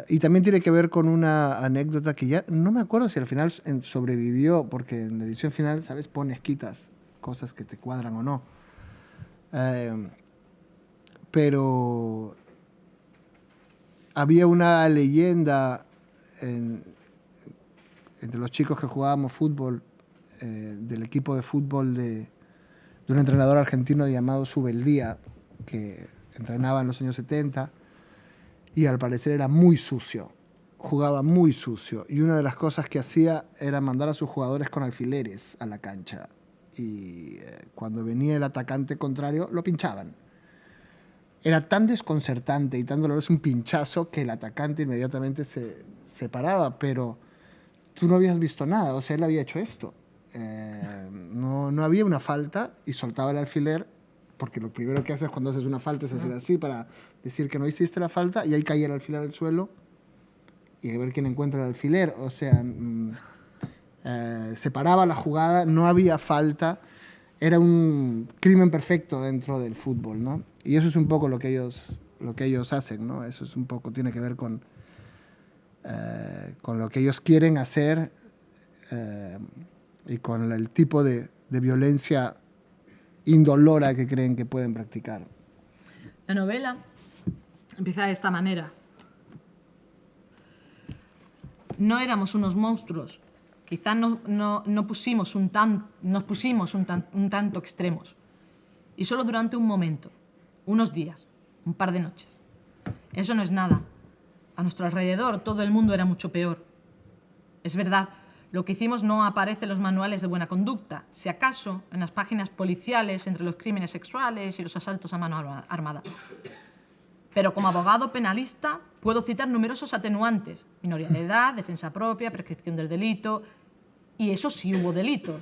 Y también tiene que ver con una anécdota que ya no me acuerdo si al final sobrevivió, porque en la edición final, ¿sabes? Quitas cosas que te cuadran o no. Pero había una leyenda entre los chicos que jugábamos fútbol, del equipo de fútbol de un entrenador argentino llamado Subeldía, que entrenaba en los años 70 y al parecer era muy sucio, jugaba muy sucio. Y una de las cosas que hacía era mandar a sus jugadores con alfileres a la cancha. Y cuando venía el atacante contrario, lo pinchaban. Era tan desconcertante y tan doloroso un pinchazo que el atacante inmediatamente se paraba, pero tú no habías visto nada, o sea, él había hecho esto. No había una falta y soltaba el alfiler, porque lo primero que haces cuando haces una falta es hacer así para decir que no hiciste la falta, y ahí caía el alfiler al suelo y a ver quién encuentra el alfiler. O sea, se paraba la jugada, no había falta, era un crimen perfecto dentro del fútbol, ¿no? Y eso es un poco lo que ellos hacen, ¿no? Eso es un poco, tiene que ver con lo que ellos quieren hacer y con el tipo de violencia indolora que creen que pueden practicar. La novela empieza de esta manera. No éramos unos monstruos. Quizá nos pusimos un tanto extremos. Y solo durante un momento, unos días, un par de noches. Eso no es nada. A nuestro alrededor todo el mundo era mucho peor. Es verdad, lo que hicimos no aparece en los manuales de buena conducta, si acaso en las páginas policiales entre los crímenes sexuales y los asaltos a mano armada. Pero como abogado penalista puedo citar numerosos atenuantes: minoría de edad, defensa propia, prescripción del delito. Y eso sí hubo delito.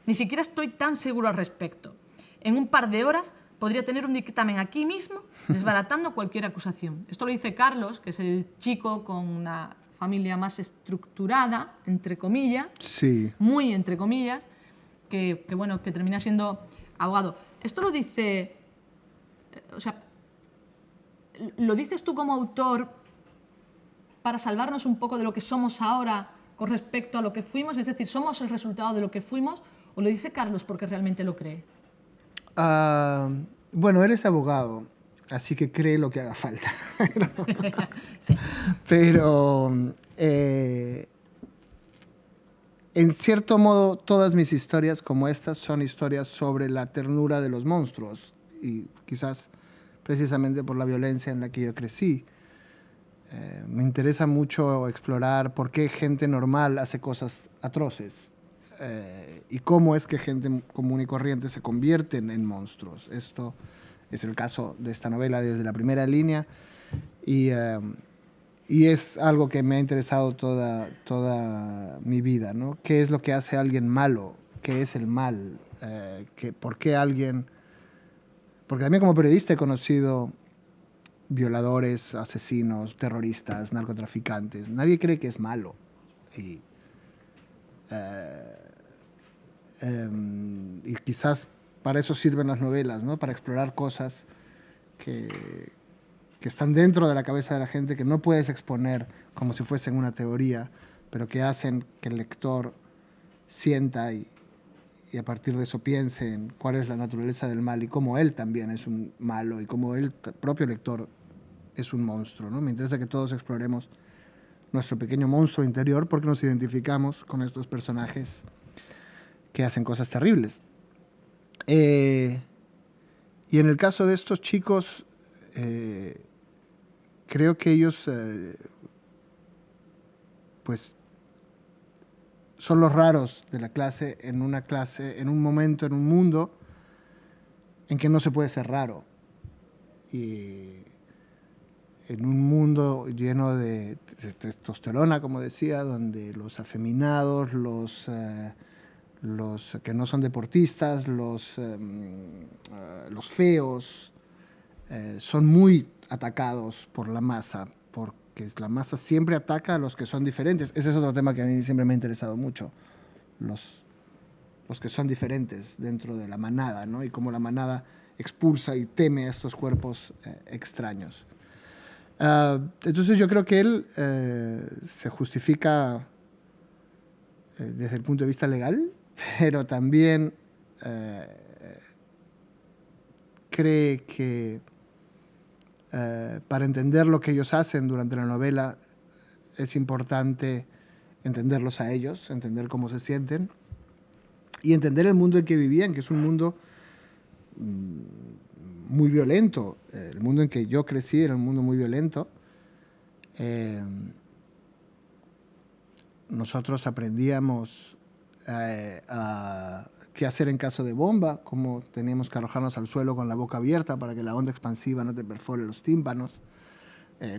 Ni siquiera estoy tan seguro al respecto. En un par de horas podría tener un dictamen aquí mismo desbaratando cualquier acusación. Esto lo dice Carlos, que es el chico con una familia más estructurada, entre comillas, sí, muy entre comillas, que termina siendo abogado. Esto lo dice, o sea, ¿lo dices tú como autor para salvarnos un poco de lo que somos ahora con respecto a lo que fuimos? Es decir, ¿somos el resultado de lo que fuimos? ¿O lo dice Carlos porque realmente lo cree? Bueno, él es abogado, así que cree lo que haga falta. Pero en cierto modo, todas mis historias como estas son historias sobre la ternura de los monstruos, y quizás precisamente por la violencia en la que yo crecí. Me interesa mucho explorar por qué gente normal hace cosas atroces y cómo es que gente común y corriente se convierten en monstruos. Esto es el caso de esta novela desde la primera línea y es algo que me ha interesado toda mi vida, ¿no? ¿Qué es lo que hace a alguien malo? ¿Qué es el mal? ¿Por qué alguien...? Porque también como periodista he conocido violadores, asesinos, terroristas, narcotraficantes. Nadie cree que es malo. Y quizás para eso sirven las novelas, ¿no? Para explorar cosas que están dentro de la cabeza de la gente, que no puedes exponer como si fuesen una teoría, pero que hacen que el lector sienta y a partir de eso piense en cuál es la naturaleza del mal y cómo él también es un malo y cómo el propio lector es un monstruo, ¿no? Me interesa que todos exploremos nuestro pequeño monstruo interior porque nos identificamos con estos personajes que hacen cosas terribles. Y en el caso de estos chicos, creo que ellos pues son los raros de la clase, en un momento, en un mundo en que no se puede ser raro. Y en un mundo lleno de testosterona, como decía, donde los afeminados, los que no son deportistas, los feos, son muy atacados por la masa, porque la masa siempre ataca a los que son diferentes. Ese es otro tema que a mí siempre me ha interesado mucho, los que son diferentes dentro de la manada, ¿no? Y cómo la manada expulsa y teme a estos cuerpos extraños. Entonces yo creo que él se justifica desde el punto de vista legal, pero también cree que para entender lo que ellos hacen durante la novela es importante entenderlos a ellos, entender cómo se sienten y entender el mundo en que vivían, que es un mundo muy violento. El mundo en que yo crecí era un mundo muy violento. Nosotros aprendíamos qué hacer en caso de bomba, cómo teníamos que arrojarnos al suelo con la boca abierta para que la onda expansiva no te perfore los tímpanos.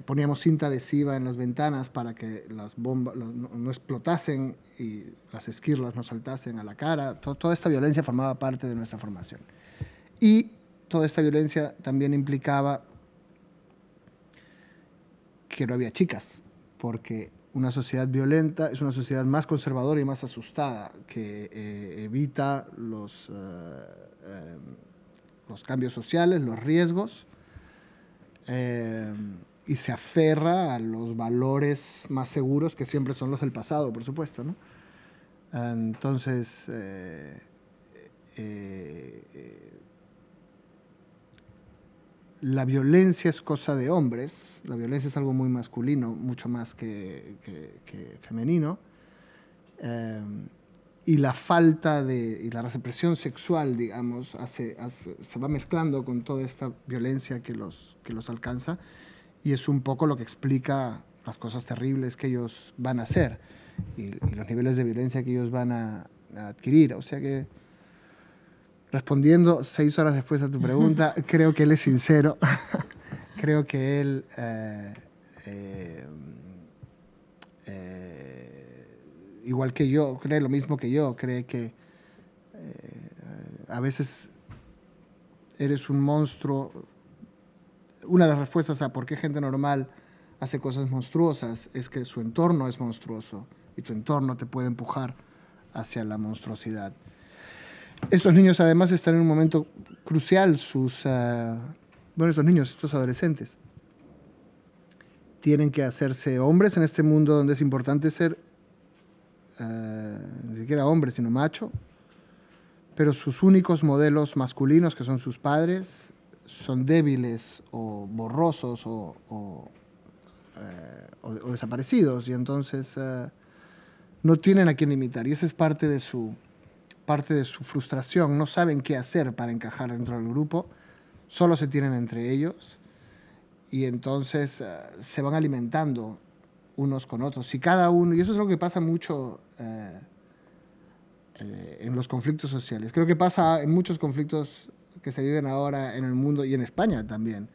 Poníamos cinta adhesiva en las ventanas para que las bombas no explotasen y las esquirlas no saltasen a la cara. Toda esta violencia formaba parte de nuestra formación. Y toda esta violencia también implicaba que no había chicas, porque una sociedad violenta es una sociedad más conservadora y más asustada, que evita los cambios sociales, los riesgos, y se aferra a los valores más seguros, que siempre son los del pasado, por supuesto, ¿no? Entonces, la violencia es cosa de hombres, la violencia es algo muy masculino, mucho más que femenino, y la falta y la represión sexual, digamos, se va mezclando con toda esta violencia que los alcanza, y es un poco lo que explica las cosas terribles que ellos van a hacer y los niveles de violencia que ellos van a adquirir. O sea que, respondiendo 6 horas después a tu pregunta, creo que él es sincero. Creo que él igual que yo, cree lo mismo que yo, cree que a veces eres un monstruo. Una de las respuestas a por qué gente normal hace cosas monstruosas es que su entorno es monstruoso y tu entorno te puede empujar hacia la monstruosidad. Estos niños además están en un momento crucial, estos niños, estos adolescentes, tienen que hacerse hombres en este mundo donde es importante ser ni siquiera hombre, sino macho, pero sus únicos modelos masculinos, que son sus padres, son débiles o borrosos o desaparecidos, y entonces no tienen a quién imitar, y esa es parte de su frustración. No saben qué hacer para encajar dentro del grupo, solo se tienen entre ellos, y entonces se van alimentando unos con otros. Y cada uno, y eso es lo que pasa mucho en los conflictos sociales. Creo que pasa en muchos conflictos que se viven ahora en el mundo y en España también.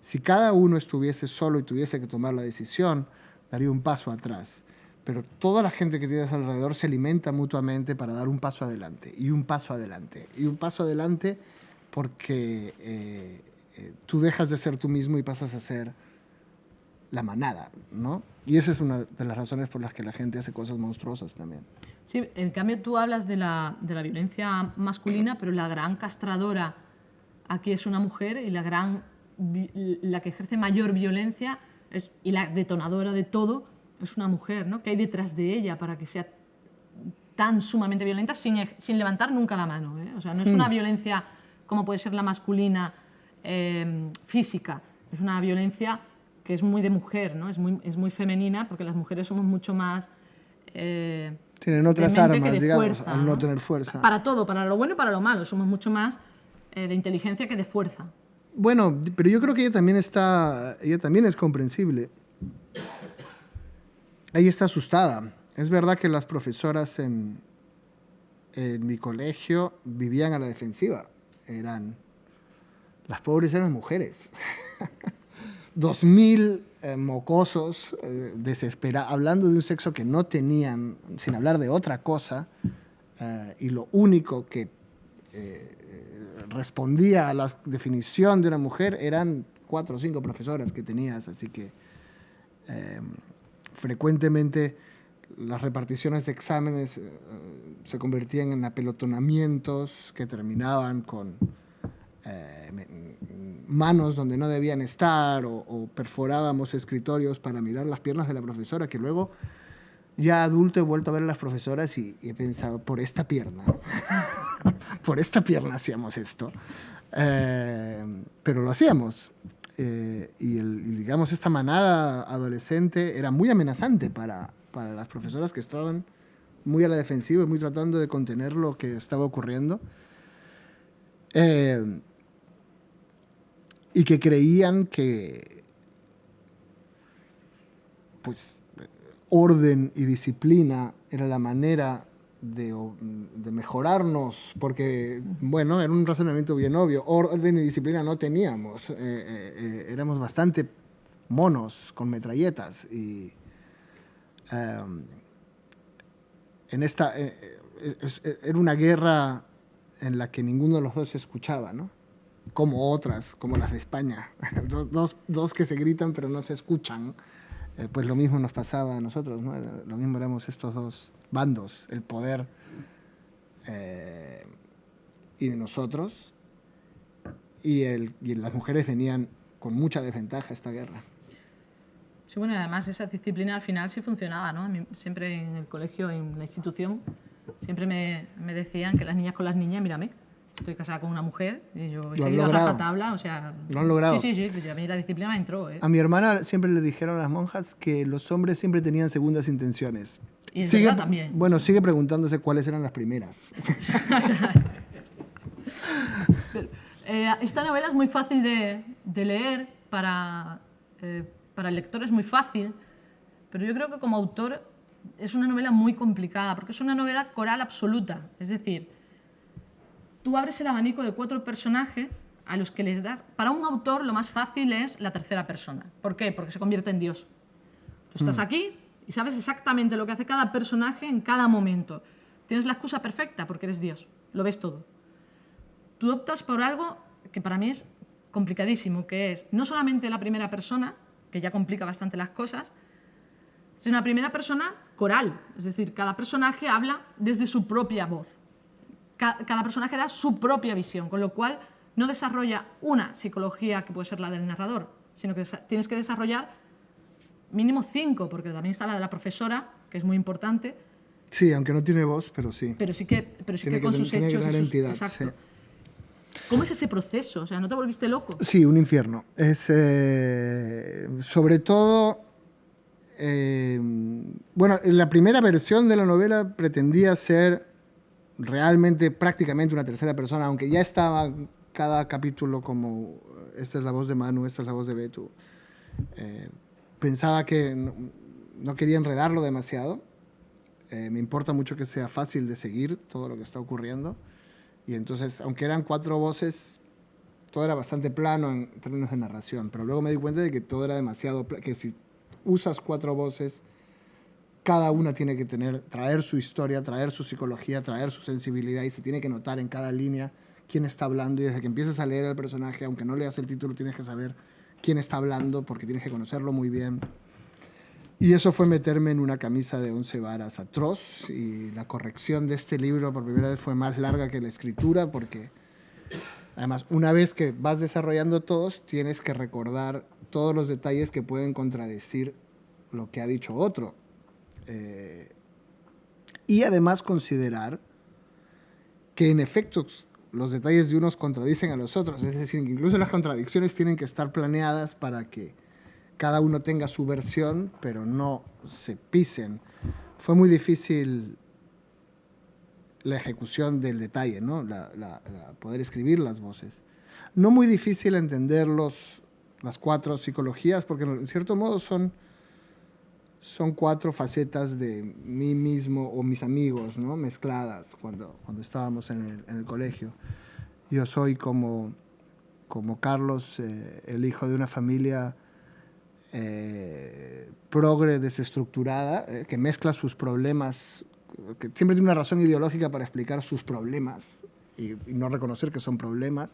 Si cada uno estuviese solo y tuviese que tomar la decisión, daría un paso atrás. Pero toda la gente que tienes alrededor se alimenta mutuamente para dar un paso adelante, y un paso adelante, y un paso adelante, porque tú dejas de ser tú mismo y pasas a ser la manada, ¿no? Y esa es una de las razones por las que la gente hace cosas monstruosas también. Sí, en cambio tú hablas de la violencia masculina, pero la gran castradora aquí es una mujer, y la que ejerce mayor violencia y la detonadora de todo es una mujer, ¿no? ¿Qué hay detrás de ella para que sea tan sumamente violenta sin levantar nunca la mano, ¿eh? O sea, no es una violencia como puede ser la masculina física, es una violencia que es muy de mujer, ¿no? Es muy femenina, porque las mujeres somos mucho más... Tienen otras de mente armas, que de digamos, fuerza, al no tener fuerza. Para todo, para lo bueno y para lo malo. Somos mucho más de inteligencia que de fuerza. Bueno, pero yo creo que ella también es comprensible. Ella está asustada. Es verdad que las profesoras en mi colegio vivían a la defensiva. Las pobres eran mujeres. 2000 mocosos, hablando de un sexo que no tenían, sin hablar de otra cosa, y lo único que respondía a la definición de una mujer eran 4 o 5 profesoras que tenías, así que frecuentemente las reparticiones de exámenes se convertían en apelotonamientos que terminaban con manos donde no debían estar, o perforábamos escritorios para mirar las piernas de la profesora, que luego ya adulto he vuelto a ver a las profesoras y he pensado, por esta pierna hacíamos esto, pero lo hacíamos. Y digamos, esta manada adolescente era muy amenazante para las profesoras, que estaban muy a la defensiva y muy tratando de contener lo que estaba ocurriendo, y que creían que pues orden y disciplina era la manera de mejorarnos, porque, bueno, era un razonamiento bien obvio. Orden y disciplina no teníamos. Éramos bastante monos con metralletas, y era una guerra en la que ninguno de los dos se escuchaba, ¿no? Como otras, como las de España. Dos que se gritan pero no se escuchan. Pues lo mismo nos pasaba a nosotros, ¿no? Lo mismo éramos estos dos bandos, el poder y nosotros, y las mujeres venían con mucha desventaja a esta guerra. Sí, bueno, y además esa disciplina al final sí funcionaba, ¿no? A mí siempre en el colegio, en la institución, siempre me decían que las niñas con las niñas, mírame, estoy casada con una mujer y yo he seguido a rajatabla, o sea... Lo han logrado. Sí, pues a mí la disciplina me entró, ¿eh? A mi hermana siempre le dijeron a las monjas que los hombres siempre tenían segundas intenciones. Y es verdad también. Bueno, sigue preguntándose cuáles eran las primeras. Esta novela es muy fácil de leer, para el lector es muy fácil, pero yo creo que como autor es una novela muy complicada, porque es una novela coral absoluta. Es decir, tú abres el abanico de 4 personajes a los que les das... Para un autor lo más fácil es la tercera persona. ¿Por qué? Porque se convierte en Dios. Tú estás aquí y sabes exactamente lo que hace cada personaje en cada momento. Tienes la excusa perfecta porque eres Dios. Lo ves todo. Tú optas por algo que para mí es complicadísimo, que es no solamente la primera persona, que ya complica bastante las cosas, sino una primera persona coral. Es decir, cada personaje habla desde su propia voz. Cada personaje da su propia visión, con lo cual no desarrolla una psicología que puede ser la del narrador, sino que tienes que desarrollar mínimo 5, porque también está la de la profesora, que es muy importante. Sí, aunque no tiene voz, pero sí. Pero sí que con sus hechos... Tiene que entidad, exacto. Sí. ¿Cómo es ese proceso? O sea, ¿no te volviste loco? Sí, un infierno. Es, sobre todo, bueno, la primera versión de la novela pretendía ser realmente prácticamente una tercera persona, aunque ya estaba cada capítulo como esta es la voz de Manu, esta es la voz de Betu. Pensaba que no quería enredarlo demasiado. Me importa mucho que sea fácil de seguir todo lo que está ocurriendo. Y entonces, aunque eran 4 voces, todo era bastante plano en términos de narración. Pero luego me di cuenta de que todo era demasiado que si usas 4 voces, cada una tiene que traer su historia, traer su psicología, traer su sensibilidad, y se tiene que notar en cada línea quién está hablando. Y desde que empiezas a leer al personaje, aunque no leas el título, tienes que saber quién está hablando, porque tienes que conocerlo muy bien. Y eso fue meterme en una camisa de 11 varas atroz, y la corrección de este libro por primera vez fue más larga que la escritura, porque además, una vez que vas desarrollando todos, tienes que recordar todos los detalles que pueden contradecir lo que ha dicho otro. Y además considerar que en efecto los detalles de unos contradicen a los otros, es decir, que incluso las contradicciones tienen que estar planeadas para que cada uno tenga su versión, pero no se pisen. Fue muy difícil la ejecución del detalle, ¿no? Poder escribir las voces. No muy difícil entender las 4 psicologías, porque en cierto modo son 4 facetas de mí mismo o mis amigos, ¿no? Mezcladas cuando estábamos en el colegio. Yo soy como Carlos, el hijo de una familia progre desestructurada, que mezcla sus problemas, que siempre tiene una razón ideológica para explicar sus problemas y no reconocer que son problemas,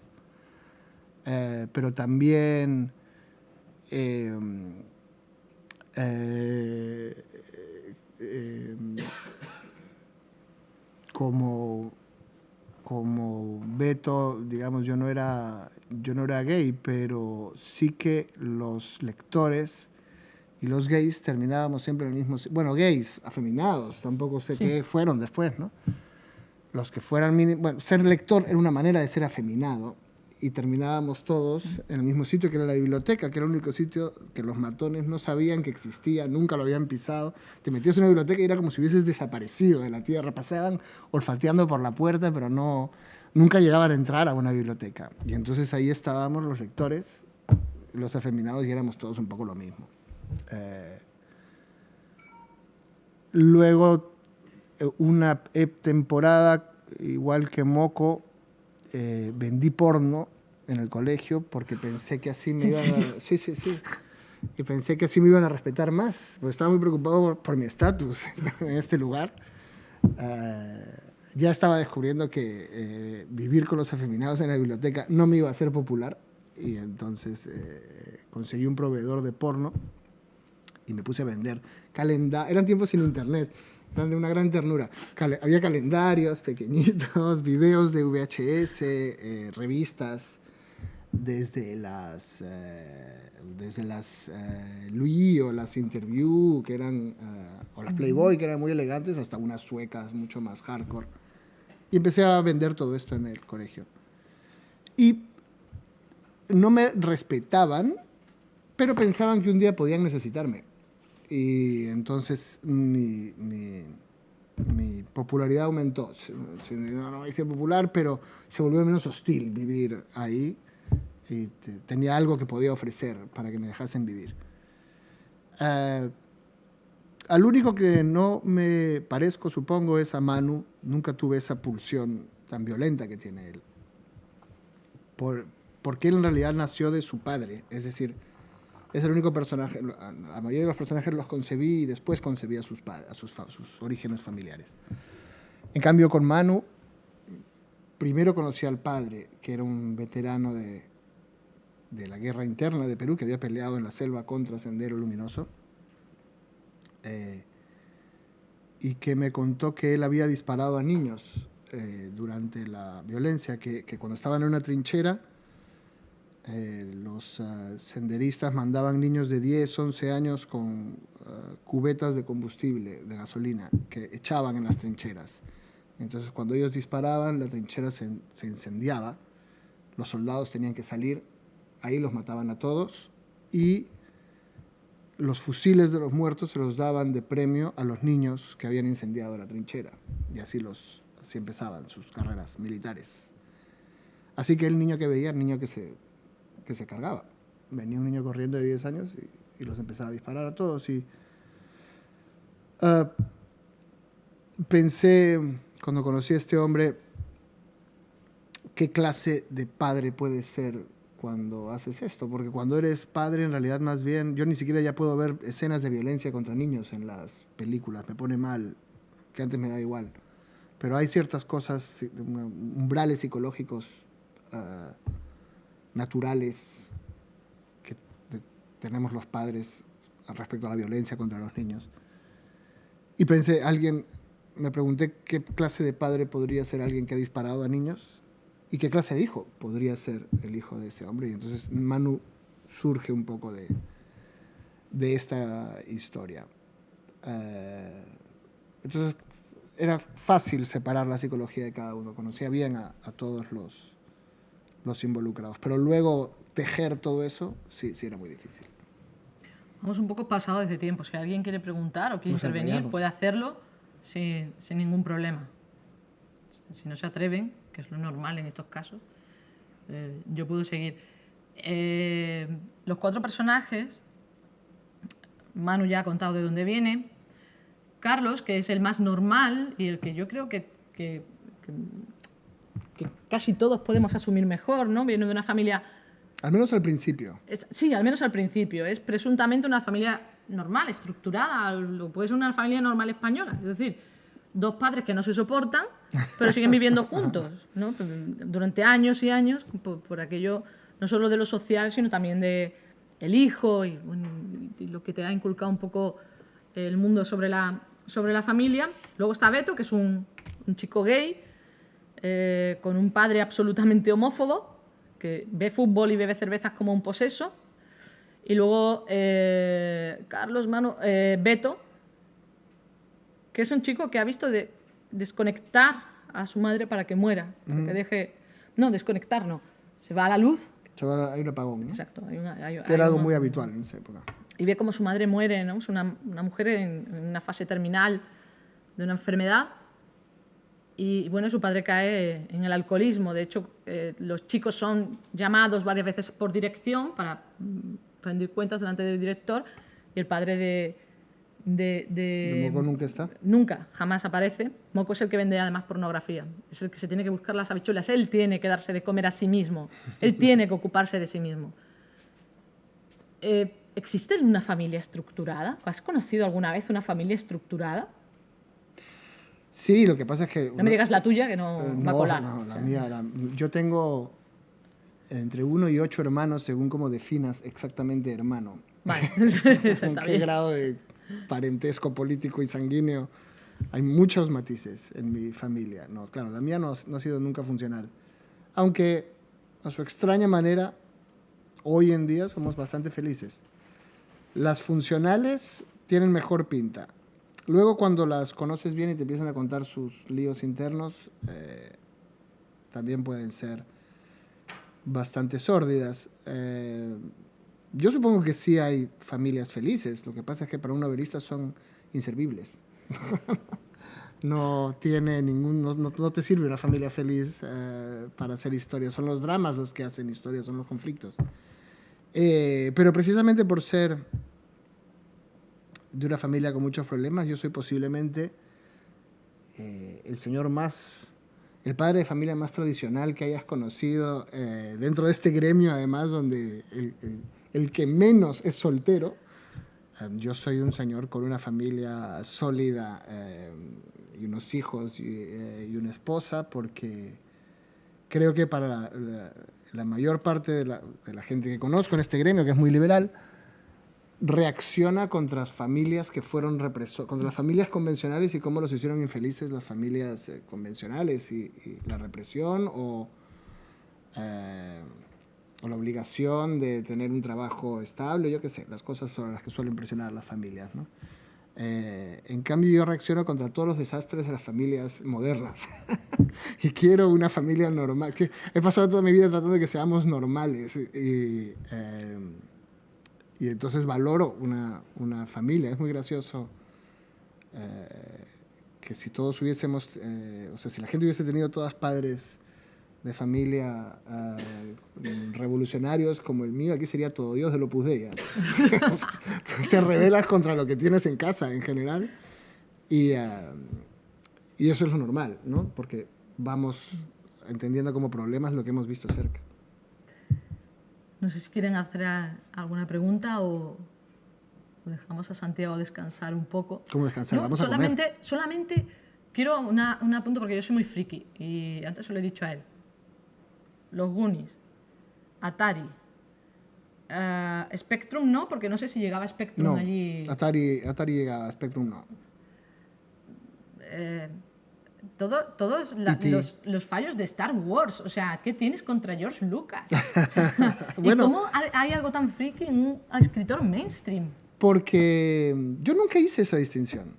pero también como Beto, digamos, yo no era gay, pero sí que los lectores y los gays terminábamos siempre en el mismo... Bueno, gays, afeminados, tampoco sé qué fueron después, ¿no? Los que fueran... Bueno, ser lector era una manera de ser afeminado, y terminábamos todos en el mismo sitio, que era la biblioteca, que era el único sitio que los matones no sabían que existía, nunca lo habían pisado. Te metías en una biblioteca y era como si hubieses desaparecido de la tierra. Pasaban olfateando por la puerta, pero nunca llegaban a entrar a una biblioteca. Y entonces ahí estábamos los lectores, los afeminados, y éramos todos un poco lo mismo. Luego, una temporada, igual que Moco, vendí porno en el colegio porque pensé que así me iban a... Sí. Y pensé que así me iban a respetar más, porque estaba muy preocupado por mi estatus en este lugar. Ya estaba descubriendo que vivir con los afeminados en la biblioteca no me iba a ser popular, y entonces conseguí un proveedor de porno y me puse a vender calendarios. Eran tiempos sin internet, eran de una gran ternura. Había calendarios pequeñitos, videos de VHS, revistas, desde las Louis o las Interview, que eran, o las Playboy, que eran muy elegantes, hasta unas suecas mucho más hardcore. Y empecé a vender todo esto en el colegio. Y no me respetaban, pero pensaban que un día podían necesitarme. Y entonces mi popularidad aumentó. No me hice popular, pero se volvió menos hostil vivir ahí. Y tenía algo que podía ofrecer para que me dejasen vivir. Al único que no me parezco, supongo, es a Manu. Nunca tuve esa pulsión tan violenta que tiene él. Porque él en realidad nació de su padre. Es decir, es el único personaje. La mayoría de los personajes los concebí y después concebí a sus padres, a sus orígenes familiares. En cambio, con Manu, primero conocí al padre, que era un veterano de la guerra interna de Perú, que había peleado en la selva contra Sendero Luminoso, y que me contó que él había disparado a niños durante la violencia, que cuando estaban en una trinchera, los senderistas mandaban niños de 10, 11 años con cubetas de combustible, de gasolina, que echaban en las trincheras. Entonces, cuando ellos disparaban, la trinchera se incendiaba, los soldados tenían que salir, ahí los mataban a todos, y los fusiles de los muertos se los daban de premio a los niños que habían incendiado la trinchera, y así empezaban sus carreras militares. Así que el niño que veía, el niño que se cargaba. Venía un niño corriendo de 10 años y los empezaba a disparar a todos. Y pensé, cuando conocí a este hombre, qué clase de padre puedes ser cuando haces esto. Porque cuando eres padre, en realidad, más bien, yo ni siquiera ya puedo ver escenas de violencia contra niños en las películas. Me pone mal, que antes me daba igual. Pero hay ciertas cosas, umbrales psicológicos naturales que tenemos los padres respecto a la violencia contra los niños. Y pensé, me pregunté qué clase de padre podría ser alguien que ha disparado a niños y qué clase de hijo podría ser el hijo de ese hombre. Y entonces Manu surge un poco de esta historia. Entonces era fácil separar la psicología de cada uno, conocía bien a todos los involucrados, pero luego tejer todo eso sí era muy difícil. Vamos un poco pasados de tiempo. Si alguien quiere preguntar o quiere Nos intervenir, enrollamos. puede hacerlo sin ningún problema. Si no se atreven, que es lo normal en estos casos, yo puedo seguir. Los 4 personajes, Manu ya ha contado de dónde viene. Carlos, que es el más normal y el que yo creo que casi todos podemos asumir mejor, ¿no? Viene de una familia... Al menos al principio. Sí, al menos al principio. Es presuntamente una familia normal, estructurada, o puede ser una familia normal española. Es decir, 2 padres que no se soportan, pero siguen viviendo juntos, ¿no? Durante años y años, por aquello no solo de lo social, sino también de el hijo y, bueno, y lo que te ha inculcado un poco el mundo sobre la familia. Luego está Beto, que es un chico gay, con un padre absolutamente homófobo, que ve fútbol y bebe cervezas como un poseso. Y luego Carlos, Beto, que es un chico que ha visto de desconectar a su madre para que muera, para que deje... No, desconectar no. Se va a la luz. Hay un apagón, ¿no? Exacto. Que era algo muy habitual en esa época. Y ve cómo su madre muere, ¿no? Es una mujer en una fase terminal de una enfermedad. Y bueno, su padre cae en el alcoholismo. De hecho, los chicos son llamados varias veces por dirección para rendir cuentas delante del director, y el padre de Moco nunca está. Nunca, jamás aparece. Moco es el que vende además pornografía. Es el que se tiene que buscar las habichuelas. Él tiene que darse de comer a sí mismo. Él tiene que ocuparse de sí mismo. ¿Existe una familia estructurada? ¿Has conocido alguna vez una familia estructurada? Sí, lo que pasa es que... No me digas la tuya, que no va a colar. No, la mía. Yo tengo entre 1 y 8 hermanos, según como definas exactamente hermano. Vale, ¿Con qué grado de parentesco político y sanguíneo? Hay muchos matices en mi familia. No, claro, la mía no ha sido nunca funcional. Aunque, a su extraña manera, hoy en día somos bastante felices. Las funcionales tienen mejor pinta. Luego, cuando las conoces bien y te empiezan a contar sus líos internos, también pueden ser bastante sórdidas. Yo supongo que sí hay familias felices. Lo que pasa es que para un novelista son inservibles. No tiene no te sirve una familia feliz para hacer historias. Son los dramas los que hacen historias, son los conflictos. Pero precisamente por ser de una familia con muchos problemas, yo soy posiblemente el padre de familia más tradicional que hayas conocido dentro de este gremio, además, donde el que menos es soltero. Yo soy un señor con una familia sólida y unos hijos y una esposa, porque creo que para la mayor parte de la gente que conozco en este gremio, que es muy liberal, reacciona contra las familias que fueron contra las familias convencionales y cómo los hicieron infelices las familias convencionales y la represión o la obligación de tener un trabajo estable, yo qué sé, las cosas sobre las que suelen presionar las familias, ¿no? En cambio, yo reacciono contra todos los desastres de las familias modernas y quiero una familia normal. He pasado toda mi vida tratando de que seamos normales y entonces valoro una familia. Es muy gracioso que si todos hubiésemos, o sea, si la gente hubiese tenido todas padres de familia revolucionarios como el mío, aquí sería todo Dios del Opus Dei. Te rebelas contra lo que tienes en casa en general y eso es lo normal, ¿no? Porque vamos entendiendo como problemas lo que hemos visto cerca. No sé si quieren hacer alguna pregunta o dejamos a Santiago descansar un poco. ¿Cómo descansar? No, Vamos a comer. Solamente quiero un apunte, porque yo soy muy friki y antes se lo he dicho a él. Los Goonies, Atari, Spectrum no, porque no sé si llegaba Spectrum allí. Atari llegaba, Spectrum no. Todos los fallos de Star Wars. O sea, ¿qué tienes contra George Lucas? Bueno, ¿y cómo hay algo tan friki en un escritor mainstream? Porque yo nunca hice esa distinción.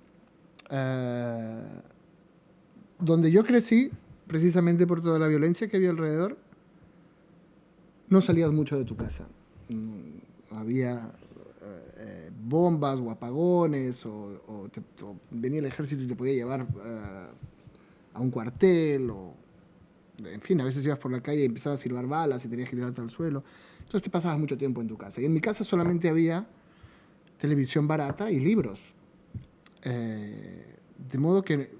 Donde yo crecí, precisamente por toda la violencia que había alrededor, no salías mucho de tu casa. Había bombas o apagones, o venía el ejército y te podía llevar a un cuartel, o en fin, a veces ibas por la calle y empezabas a silbar balas y tenías que tirarte al suelo. Entonces te pasabas mucho tiempo en tu casa. Y en mi casa solamente había televisión barata y libros. De modo que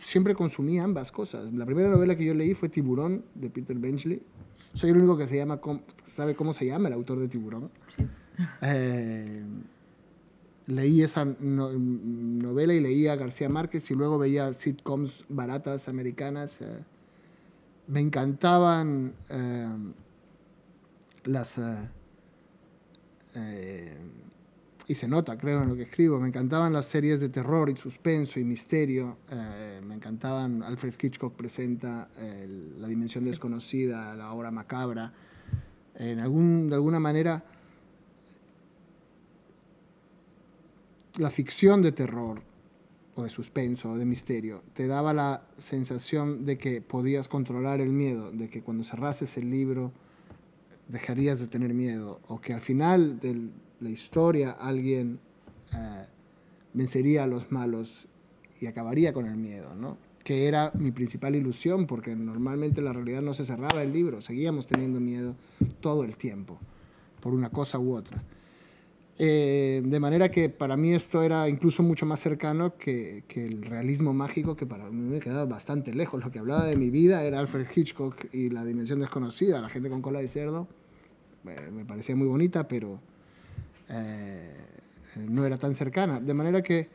siempre consumí ambas cosas. La primera novela que yo leí fue Tiburón, de Peter Benchley. Soy el único que sabe cómo se llama el autor de Tiburón. Sí. Leí esa novela y leía a García Márquez y luego veía sitcoms baratas americanas. Me encantaban y se nota, creo, en lo que escribo, me encantaban las series de terror y suspenso y misterio. Me encantaban. Alfred Hitchcock presenta La dimensión desconocida, La hora macabra. De alguna manera, la ficción de terror o de suspenso o de misterio te daba la sensación de que podías controlar el miedo, de que cuando cerrases el libro dejarías de tener miedo, o que al final de la historia alguien vencería a los malos y acabaría con el miedo, ¿no? Que era mi principal ilusión, porque normalmente la realidad no se cerraba el libro, seguíamos teniendo miedo todo el tiempo, por una cosa u otra. De manera que para mí esto era incluso mucho más cercano que el realismo mágico, que para mí me quedaba bastante lejos. Lo que hablaba de mi vida era Alfred Hitchcock y La dimensión desconocida, La gente con cola de cerdo. Me parecía muy bonita, pero no era tan cercana. De manera que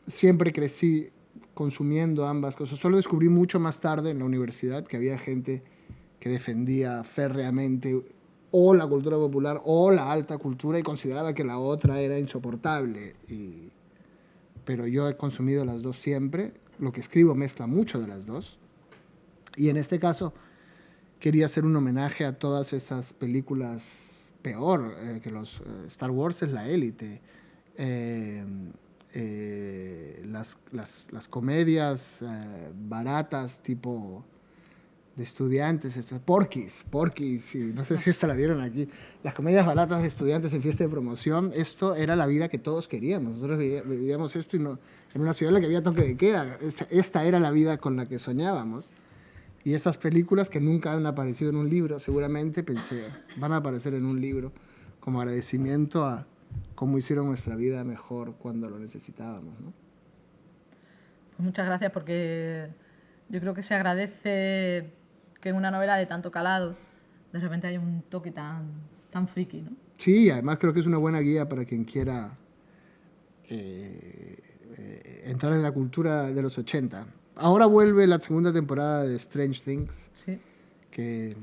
siempre crecí consumiendo ambas cosas. Solo descubrí mucho más tarde en la universidad que había gente que defendía férreamente o la cultura popular o la alta cultura y consideraba que la otra era insoportable. Pero yo he consumido las dos siempre. Lo que escribo mezcla mucho de las dos. Y en este caso quería hacer un homenaje a todas esas películas peor que los Star Wars es la élite. Las comedias baratas tipo de estudiantes, Porky's, sí, no sé si esta la dieron aquí, las comedias baratas de estudiantes en fiesta de promoción, esto era la vida que todos queríamos. Nosotros vivíamos esto y no, en una ciudad en la que había toque de queda. Esta era la vida con la que soñábamos. Y esas películas que nunca han aparecido en un libro, seguramente pensé, van a aparecer en un libro como agradecimiento a cómo hicieron nuestra vida mejor cuando lo necesitábamos, ¿no? Pues muchas gracias, porque yo creo que se agradece que en una novela de tanto calado de repente hay un toque tan friki, ¿no? Sí, además creo que es una buena guía para quien quiera entrar en la cultura de los 80. Ahora vuelve la segunda temporada de Strange Things, Sí. que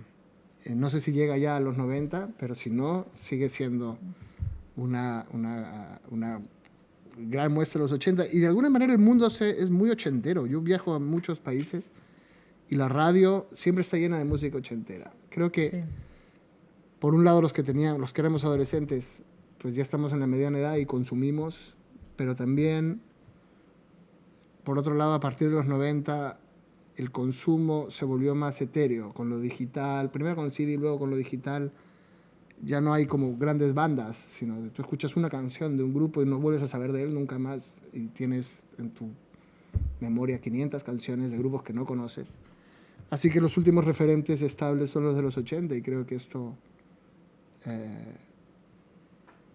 no sé si llega ya a los 90, pero si no, sigue siendo una gran muestra de los 80. Y de alguna manera el mundo es muy ochentero. Yo viajo a muchos países y la radio siempre está llena de música ochentera. Creo que, sí, por un lado, los que éramos adolescentes, pues ya estamos en la mediana edad y consumimos, pero también, por otro lado, a partir de los 90, el consumo se volvió más etéreo, con lo digital, primero con el CD y luego con lo digital. Ya no hay como grandes bandas, sino tú escuchas una canción de un grupo y no vuelves a saber de él nunca más, y tienes en tu memoria 500 canciones de grupos que no conoces. Así que los últimos referentes estables son los de los 80, y creo que esto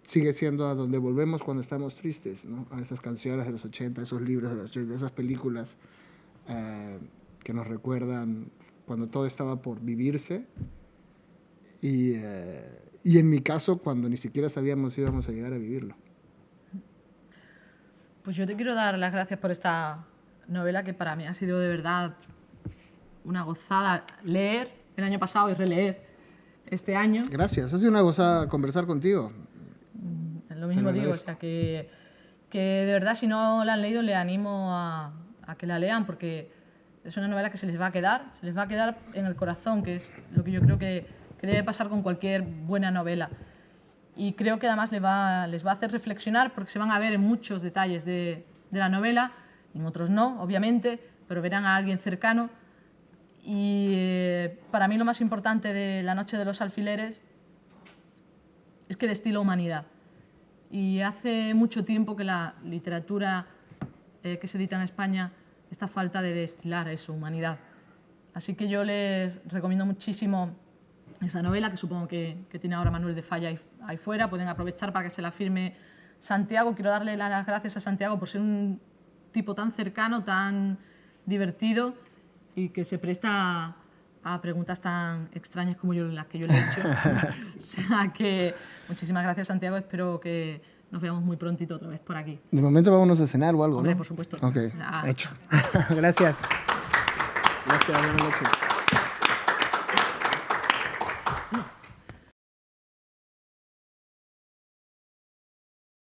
sigue siendo a donde volvemos cuando estamos tristes, ¿no? A esas canciones de los 80, esos libros de los 80, esas películas que nos recuerdan cuando todo estaba por vivirse. Y en mi caso, cuando ni siquiera sabíamos si íbamos a llegar a vivirlo. Pues yo te quiero dar las gracias por esta novela, que para mí ha sido de verdad una gozada leer el año pasado y releer este año. Gracias, ha sido una gozada conversar contigo. Lo mismo digo, o sea que de verdad, si no la han leído, le animo a que la lean, porque es una novela que se les va a quedar en el corazón, que es lo que yo creo que debe pasar con cualquier buena novela. Y creo que además les va a hacer reflexionar, porque se van a ver en muchos detalles de la novela, en otros no, obviamente, pero verán a alguien cercano. Y para mí lo más importante de La noche de los alfileres es que destila humanidad. y hace mucho tiempo que la literatura que se edita en España está falta de destilar eso, humanidad. Así que yo les recomiendo muchísimo esta novela, que supongo que tiene ahora Manuel de Falla ahí fuera. Pueden aprovechar para que se la firme Santiago. Quiero darle las gracias a Santiago por ser un tipo tan cercano, tan divertido y que se presta a preguntas tan extrañas como las que yo le he hecho. O sea que muchísimas gracias, Santiago. Espero que nos veamos muy prontito otra vez por aquí. De momento vámonos a cenar o algo, Hombre, ¿no? por supuesto. Ok, hecho. Gracias. Gracias, buenas noches.